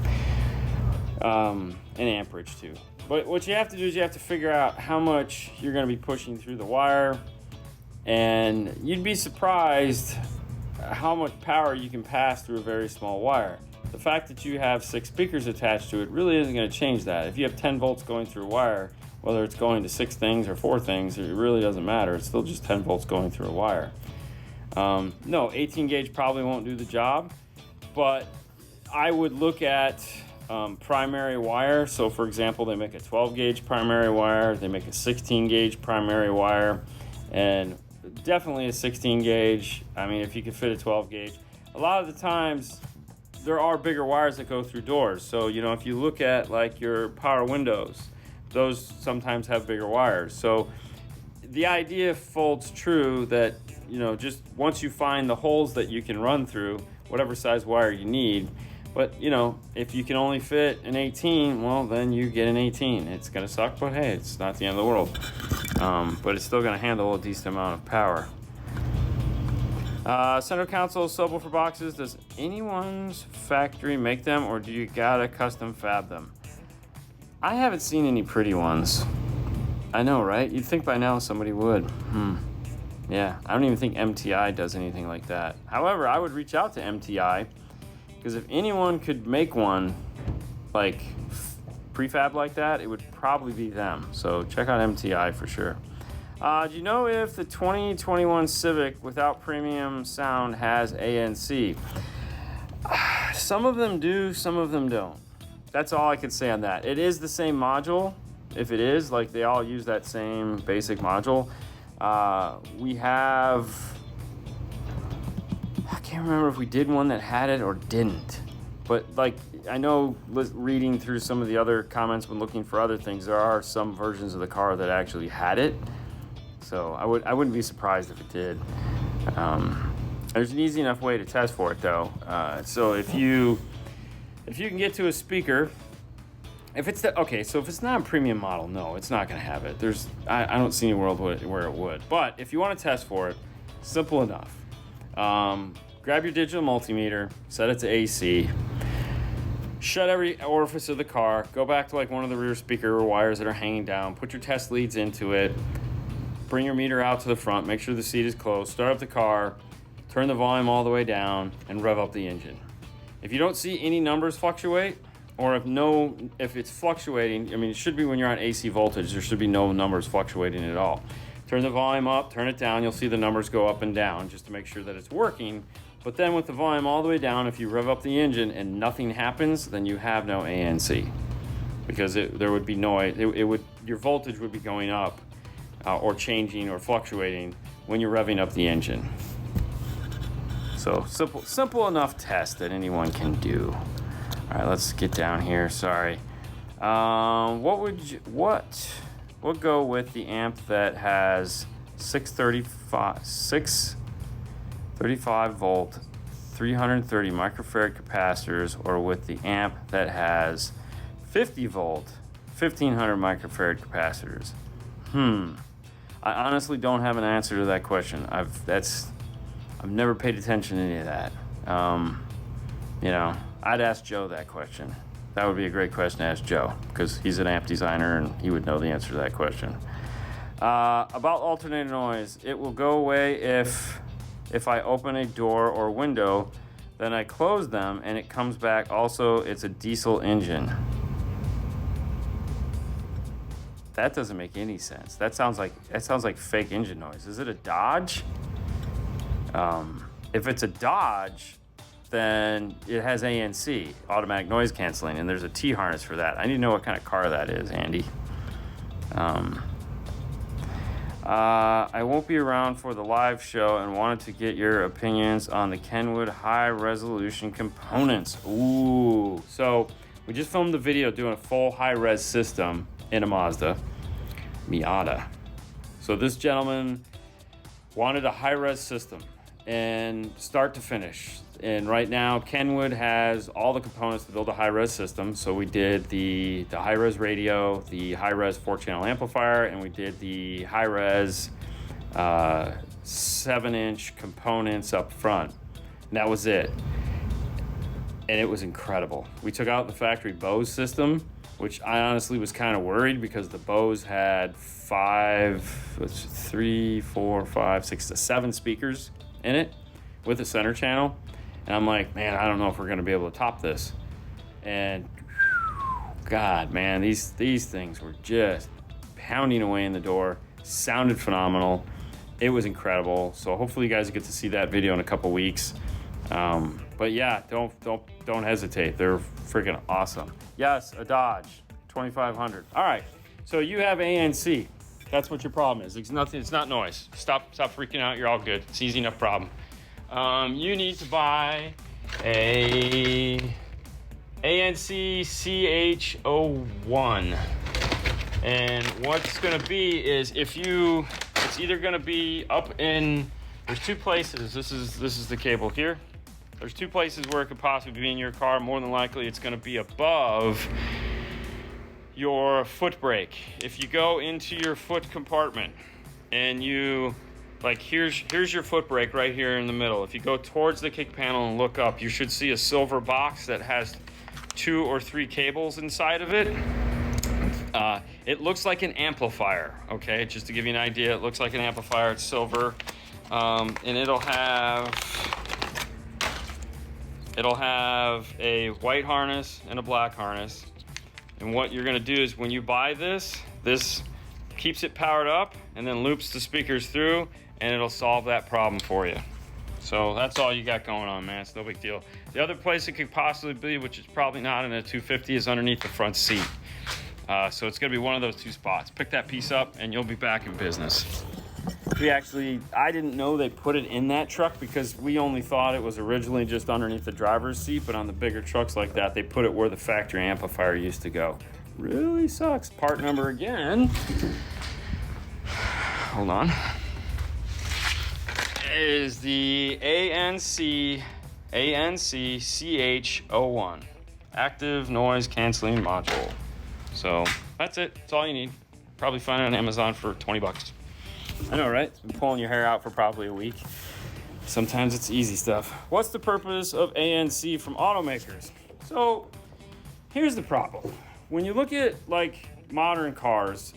And amperage too. But what you have to do is you have to figure out how much you're gonna be pushing through the wire, and you'd be surprised how much power you can pass through a very small wire. The fact that you have 6 speakers attached to it really isn't going to change that. If you have 10 volts going through a wire, whether it's going to 6 things or 4 things, it really doesn't matter. It's still just 10 volts going through a wire. No, 18 gauge probably won't do the job, but I would look at primary wire. So for example, they make a 12 gauge primary wire, they make a 16 gauge primary wire, and definitely a 16 gauge. I mean, if you could fit a 12 gauge. A lot of the times there are bigger wires that go through doors. So, you know, if you look at like your power windows, those sometimes have bigger wires. So the idea folds true that, you know, just once you find the holes that you can run through, whatever size wire you need. But, you know, if you can only fit an 18, well, then you get an 18. It's going to suck, but hey, it's not the end of the world. But it's still going to handle a decent amount of power. Center console subwoofer boxes. Does anyone's factory make them, or do you gotta custom fab them? I haven't seen any pretty ones. I know, right? You'd think by now somebody would. Yeah, I don't even think MTI does anything like that. However, I would reach out to MTI, because if anyone could make one like prefab like that, it would probably be them. So check out MTI for sure. Do you know if the 2021 Civic without premium sound has ANC? Some of them do, some of them don't. That's all I can say on that. It is the same module. If it is, like they all use that same basic module. We have, I can't remember if we did one that had it or didn't. But like, I know reading through some of the other comments when looking for other things, there are some versions of the car that actually had it. So I wouldn't be surprised if it did. There's an easy enough way to test for it though. So if you can get to a speaker, if it's if it's not a premium model, no, it's not going to have it. I don't see any world where it would. But if you want to test for it, simple enough. Grab your digital multimeter, set it to AC, shut every orifice of the car, go back to like one of the rear speaker wires that are hanging down, put your test leads into it, bring your meter out to the front, make sure the seat is closed, start up the car, turn the volume all the way down, and rev up the engine. If you don't see any numbers fluctuate, or if it's fluctuating, I mean, it should be when you're on AC voltage, there should be no numbers fluctuating at all. Turn the volume up, turn it down, you'll see the numbers go up and down just to make sure that it's working. But then with the volume all the way down, if you rev up the engine and nothing happens, then you have no ANC, because there would be noise. Your voltage would be going up or changing or fluctuating when you're revving up the engine. So simple enough test that anyone can do. All right, let's get down here. Sorry. We'll go with the amp that has 635 volt, 330 microfarad capacitors, or with the amp that has 50 volt, 1500 microfarad capacitors. I honestly don't have an answer to that question. I've never paid attention to any of that. I'd ask Joe that question. That would be a great question to ask Joe, because he's an amp designer and he would know the answer to that question. About alternator noise, it will go away if I open a door or window, then I close them and it comes back. Also, it's a diesel engine. That doesn't make any sense. That sounds like fake engine noise. Is it a Dodge? If it's a Dodge, then it has ANC, automatic noise canceling, and there's a T-harness for that. I need to know what kind of car that is, Andy. I won't be around for the live show and wanted to get your opinions on the Kenwood high resolution components. Ooh, so we just filmed the video doing a full high res system in a Mazda Miata. So this gentleman wanted a high res system and start to finish. And right now, Kenwood has all the components to build a high-res system. So we did the high-res radio, the high-res 4-channel amplifier, and we did the high-res 7-inch components up front. And that was it. And it was incredible. We took out the factory Bose system, which I honestly was kind of worried, because the Bose had 7 speakers in it with a center channel. And I'm like, man, I don't know if we're going to be able to top this. And God, man, these things were just pounding away in the door. Sounded phenomenal. It was incredible. So hopefully you guys get to see that video in a couple weeks. But yeah, don't hesitate. They're freaking awesome. Yes, a Dodge 2500. All right. So you have ANC. That's what your problem is. It's nothing. It's not noise. Stop freaking out. You're all good. It's an easy enough problem. You need to buy a ANC CH01. And what's going to be is it's either going to be up in, there's two places. This is the cable here. There's two places where it could possibly be in your car. More than likely, it's going to be above your foot brake. If you go into your foot compartment and here's your foot brake right here in the middle. If you go towards the kick panel and look up, you should see a silver box that has 2 or 3 cables inside of it. It looks like an amplifier, okay? Just to give you an idea, it looks like an amplifier. It's silver, and it'll have a white harness and a black harness. And what you're gonna do is, when you buy this keeps it powered up and then loops the speakers through, and it'll solve that problem for you. So that's all you got going on, man. It's no big deal. The other place it could possibly be, which is probably not in a 250, is underneath the front seat. So it's gonna be one of those two spots. Pick that piece up and you'll be back in business. I didn't know they put it in that truck because we only thought it was originally just underneath the driver's seat, but on the bigger trucks like that, they put it where the factory amplifier used to go. Really sucks. Part number again. Hold on. Is the ANC CH01 active noise canceling module. So that's it. That's all you need. Probably find it on Amazon for 20 bucks. I know, right? It's been pulling your hair out for probably a week. Sometimes it's easy stuff. What's the purpose of ANC from automakers? So here's the problem. When you look at like modern cars,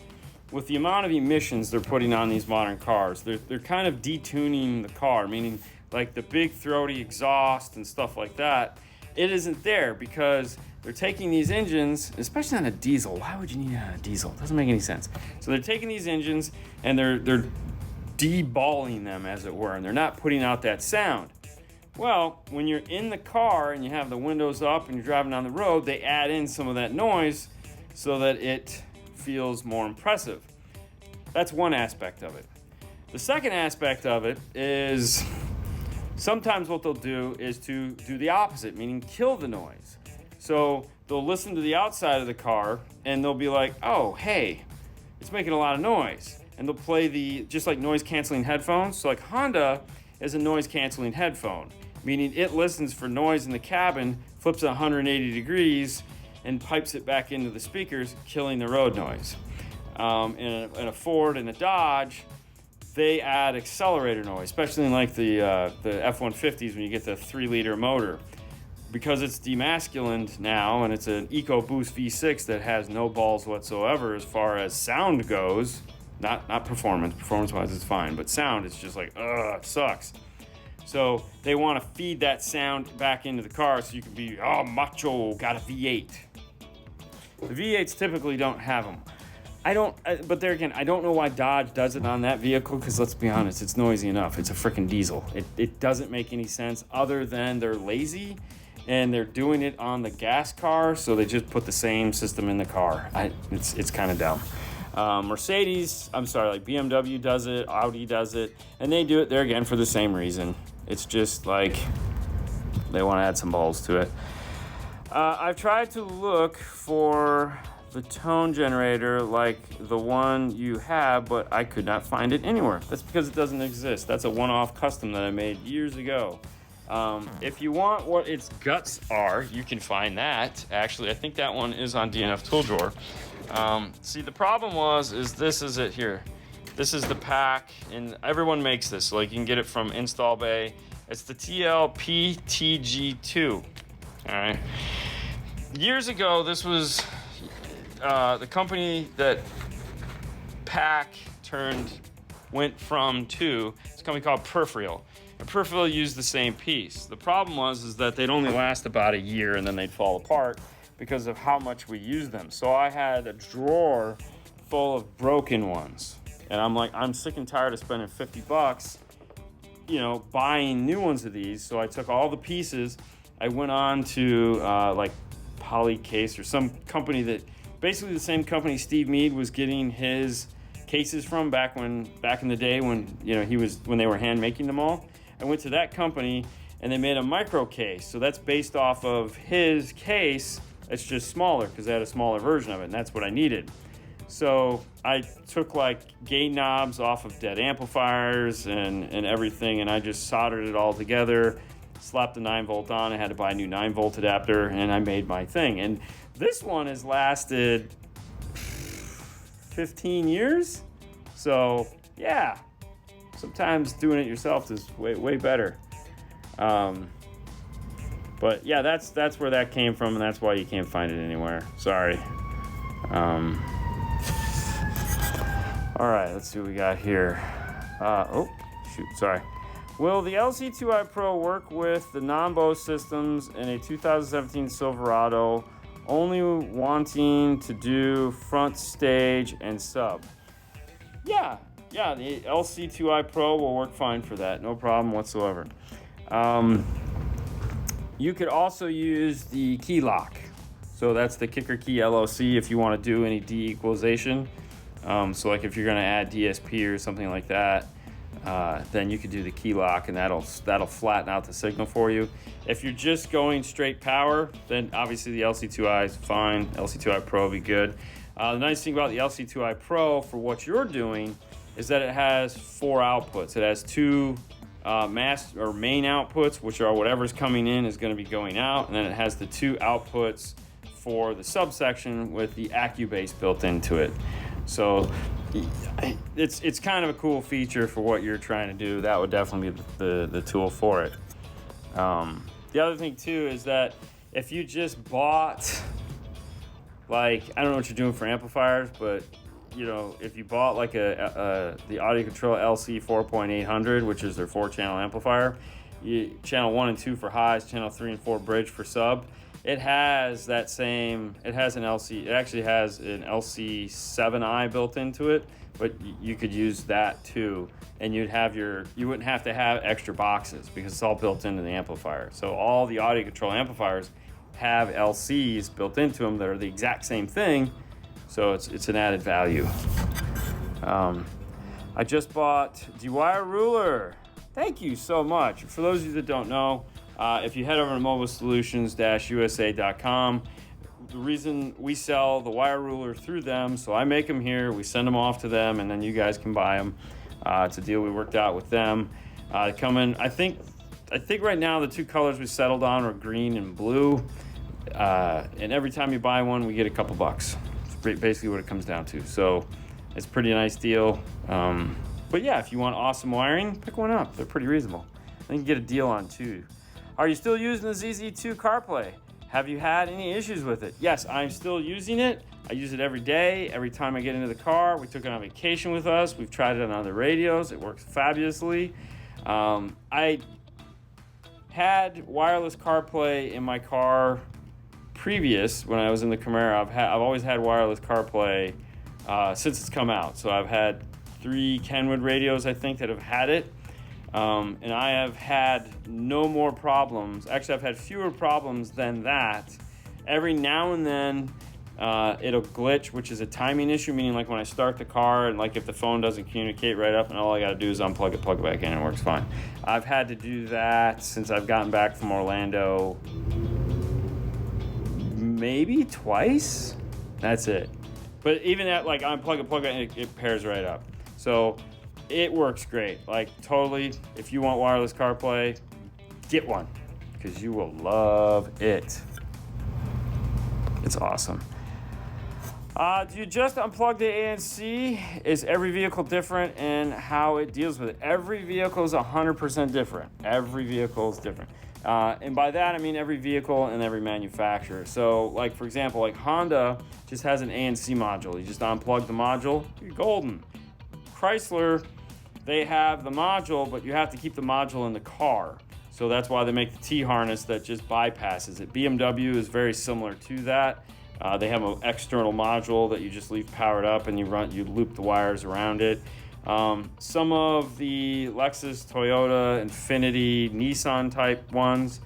with the amount of emissions they're putting on these modern cars, they're kind of detuning the car, meaning like the big throaty exhaust and stuff like that, it isn't there because they're taking these engines, especially on a diesel. Why would you need a diesel? It doesn't make any sense. So they're taking these engines and they're deballing them, as it were, and they're not putting out that sound. Well, when you're in the car and you have the windows up and you're driving down the road, they add in some of that noise so that it feels more impressive. That's one aspect of it. The second aspect of it is sometimes what they'll do is to do the opposite, meaning kill the noise. So they'll listen to the outside of the car and they'll be like, oh, hey, it's making a lot of noise. And they'll play just like noise canceling headphones. So like Honda is a noise canceling headphone, meaning it listens for noise in the cabin, flips it 180 degrees, and pipes it back into the speakers, killing the road noise. In a Ford and a Dodge, they add accelerator noise, especially in like the F-150s when you get the 3-liter motor. Because it's demasculined now and it's an EcoBoost V6 that has no balls whatsoever as far as sound goes, not performance. Performance-wise, it's fine, but sound, it's just like, it sucks. So they want to feed that sound back into the car so you can be, macho, got a V8. The V8s typically don't have them. But there again, I don't know why Dodge does it on that vehicle because let's be honest, it's noisy enough. It's a freaking diesel. It doesn't make any sense other than they're lazy and they're doing it on the gas car, so they just put the same system in the car. It's kind of dumb. like BMW does it, Audi does it, and they do it there again for the same reason. It's just like they want to add some balls to it. I've tried to look for the tone generator like the one you have, but I could not find it anywhere. That's because it doesn't exist. That's a one-off custom that I made years ago. If you want what its guts are, you can find that. Actually, I think that one is on DNF Tool Drawer. See, the problem is this is it here. This is the pack, and everyone makes this. So like you can get it from Install Bay. It's the TLPTG2. All right. Years ago, this was the company that pack went from to. It's a company called Peripheral. And Peripheral used the same piece. The problem was that they'd only last about a year and then they'd fall apart because of how much we used them. So I had a drawer full of broken ones. And I'm like, I'm sick and tired of spending $50, buying new ones of these. So I took all the pieces. I went on to like Polycase or some company that basically the same company Steve Mead was getting his cases from back in the day when when they were hand making them all. I went to that company and they made a micro case. So that's based off of his case. It's just smaller because they had a smaller version of it, and that's what I needed. So I took like gain knobs off of dead amplifiers and everything, and I just soldered it all together, slapped the 9-volt on. I had to buy a new 9-volt adapter, and I made my thing. And this one has lasted 15 years. So yeah, sometimes doing it yourself is way better. But yeah, that's where that came from, and that's why you can't find it anywhere. Sorry. All right, let's see what we got here. Sorry. Will the LC2i Pro work with the non-Bose systems in a 2017 Silverado, only wanting to do front stage and sub? Yeah, the LC2i Pro will work fine for that. No problem whatsoever. You could also use the key lock. So that's the kicker key LOC if you want to do any de-equalization. So like if you're gonna add DSP or something like that, then you could do the key lock, and that'll flatten out the signal for you. If you're just going straight power, then obviously the LC2i is fine. LC2i Pro will be good. The nice thing about the LC2i Pro for what you're doing is that it has 4 outputs. It has 2 main outputs, which are whatever's coming in is going to be going out, and then it has the 2 outputs for the subsection with the AccuBase built into it. So it's kind of a cool feature for what you're trying to do. That would definitely be the tool for it. The other thing too is that if you just bought, like, I don't know what you're doing for amplifiers, but you know, if you bought like the Audio Control LC 4.800, which is their 4-channel amplifier, channel 1 and 2 for highs, channel 3 and 4 bridge for sub, it has that same, it has an LC, it actually has an LC7i built into it, but you could use that too, and you wouldn't have to have extra boxes because it's all built into the amplifier. So all the Audio Control amplifiers have LCs built into them that are the exact same thing, so it's an added value. I just bought DeWire ruler. Thank you so much. For those of you that don't know, if you head over to mobilesolutions-usa.com, the reason we sell the wire ruler through them, so I make them here, we send them off to them, and then you guys can buy them. It's a deal we worked out with them. Come in, I think right now the 2 colors we settled on are green and blue. And every time you buy one, we get a couple bucks. It's basically what it comes down to. So it's a pretty nice deal. But yeah, if you want awesome wiring, pick one up. They're pretty reasonable. I think you get a deal on 2. Are you still using the ZZ2 CarPlay? Have you had any issues with it? Yes, I'm still using it. I use it every day, every time I get into the car. We took it on vacation with us. We've tried it on other radios. It works fabulously. I had wireless CarPlay in my car previous when I was in the Camaro. I've always had wireless CarPlay since it's come out. So I've had 3 Kenwood radios, I think, that have had it. And I have had no more problems. Actually, I've had fewer problems than that. Every now and then, it'll glitch, which is a timing issue, meaning like when I start the car and like if the phone doesn't communicate right up, and all I got to do is unplug it, plug it back in, and it works fine. I've had to do that since I've gotten back from Orlando maybe twice. That's it. But even at like unplug it, plug it in, it pairs right up. So it works great. Like totally, if you want wireless CarPlay, get one because you will love it. It's awesome. Do you just unplug the ANC? Is every vehicle different in how it deals with it? Every vehicle is 100% different. Every vehicle is different. And by that, I mean every vehicle and every manufacturer. So like, for example, like Honda just has an ANC module. You just unplug the module, you're golden. Chrysler, they have the module, but you have to keep the module in the car. So that's why they make the T-harness that just bypasses it. BMW is very similar to that. They have an external module that you just leave powered up and you loop the wires around it. Some of the Lexus, Toyota, Infiniti, Nissan type ones,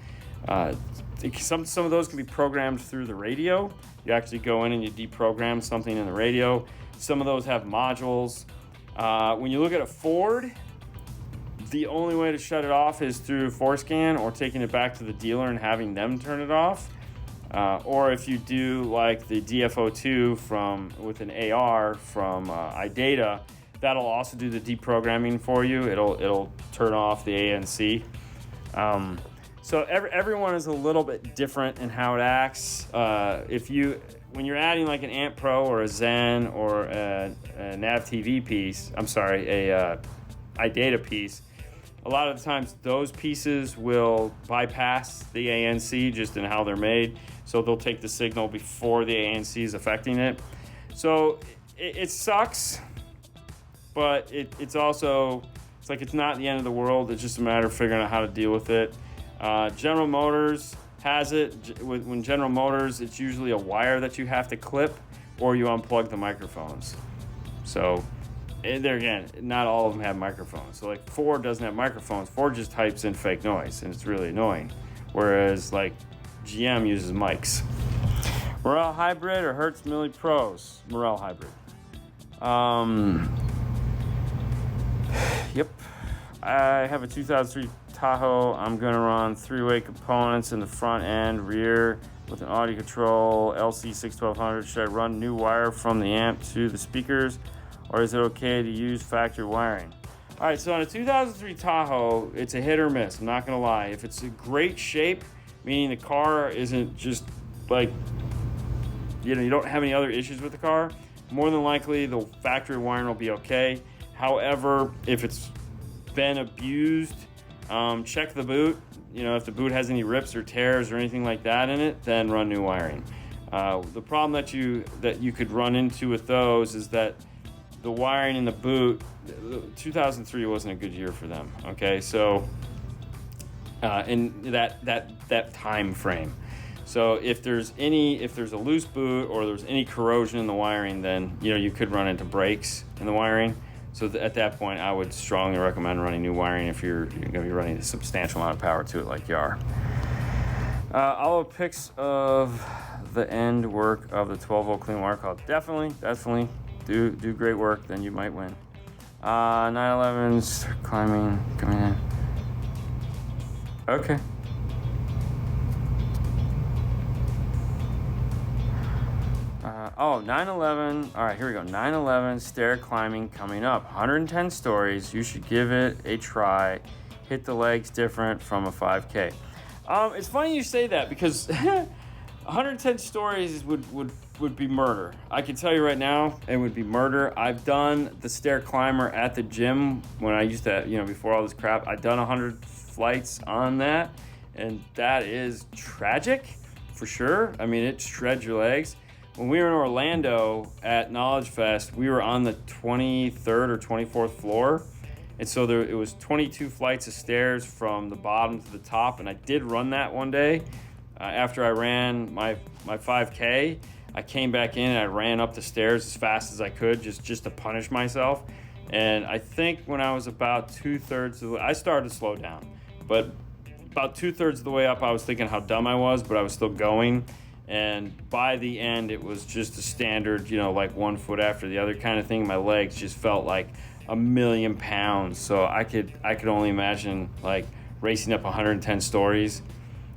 some of those can be programmed through the radio. You actually go in and you deprogram something in the radio. Some of those have modules. When you look at a Ford, the only way to shut it off is through ForScan or taking it back to the dealer and having them turn it off. Or if you do like the DFO2 with an AR from iData, that'll also do the deprogramming for you. It'll turn off the ANC. So everyone is a little bit different in how it acts. When you're adding like an Amp Pro or a Zen or a Nav TV piece, a iData piece, a lot of the times those pieces will bypass the ANC just in how they're made. So they'll take the signal before the ANC is affecting it. So it sucks, but it's like it's not the end of the world. It's just a matter of figuring out how to deal with it. General Motors has it. When General Motors, it's usually a wire that you have to clip or you unplug the microphones. So there again, not all of them have microphones. So like Ford doesn't have microphones. Ford just types in fake noise and it's really annoying. Whereas like GM uses mics. Morel Hybrid or Hertz Milli Pros? Morel Hybrid. Yep. I have a 2003 Tahoe. I'm gonna run 3-way components in the front and rear with an audio control LC61200. Should I run new wire from the amp to the speakers, or is it okay to use factory wiring? All right, so on a 2003 Tahoe, it's a hit or miss. I'm not gonna lie. If it's in great shape, meaning the car isn't just like, you don't have any other issues with the car, more than likely the factory wiring will be okay. However, if it's been abused, check the boot. If the boot has any rips or tears or anything like that in it, then run new wiring. The problem that you could run into with those is that the wiring in the boot, 2003 wasn't a good year for them. Okay, so in that time frame. So if there's a loose boot or there's any corrosion in the wiring, then you could run into breaks in the wiring. So at that point, I would strongly recommend running new wiring if you're going to be running a substantial amount of power to it like you are. I'll have pics of the end work of the 12-volt clean wire call. Definitely do great work, then you might win. 911's climbing, coming in. Okay. Oh, 911. All right, here we go. 911 stair climbing coming up. 110 stories. You should give it a try. Hit the legs different from a 5K. It's funny you say that because 110 stories would be murder. I can tell you right now, it would be murder. I've done the stair climber at the gym when I used to, before all this crap. I've done 100 flights on that, and that is tragic for sure. I mean, it shreds your legs. When we were in Orlando at KnowledgeFest, we were on the 23rd or 24th floor. And so it was 22 flights of stairs from the bottom to the top. And I did run that one day. After I ran my 5K, I came back in and I ran up the stairs as fast as I could just to punish myself. And I think when I was about 2/3 of the way, I started to slow down. But about 2/3 of the way up, I was thinking how dumb I was, but I was still going. And by the end, it was just a standard, like 1 foot after the other kind of thing. My legs just felt like 1,000,000 pounds. So I could only imagine like racing up 110 stories.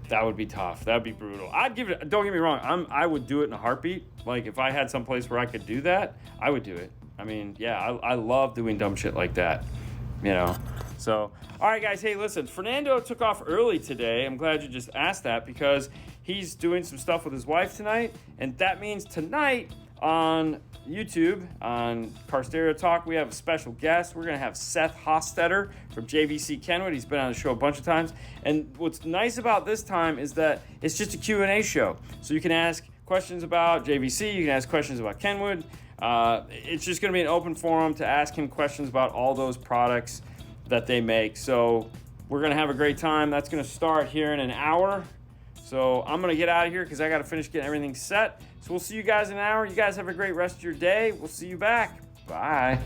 That would be tough. That would be brutal. I'd give it. Don't get me wrong. I would do it in a heartbeat. Like if I had some place where I could do that, I would do it. I mean, yeah, I love doing dumb shit like that. So, all right, guys. Hey, listen. Fernando took off early today. I'm glad you just asked that because he's doing some stuff with his wife tonight, and that means tonight on YouTube, on Car Stereo Talk, we have a special guest. We're going to have Seth Hostetter from JVC Kenwood. He's been on the show a bunch of times, and what's nice about this time is that it's just a Q&A show, so you can ask questions about JVC, you can ask questions about Kenwood. It's just going to be an open forum to ask him questions about all those products that they make, so we're going to have a great time. That's going to start here in an hour. So I'm going to get out of here because I got to finish getting everything set. So we'll see you guys in an hour. You guys have a great rest of your day. We'll see you back. Bye.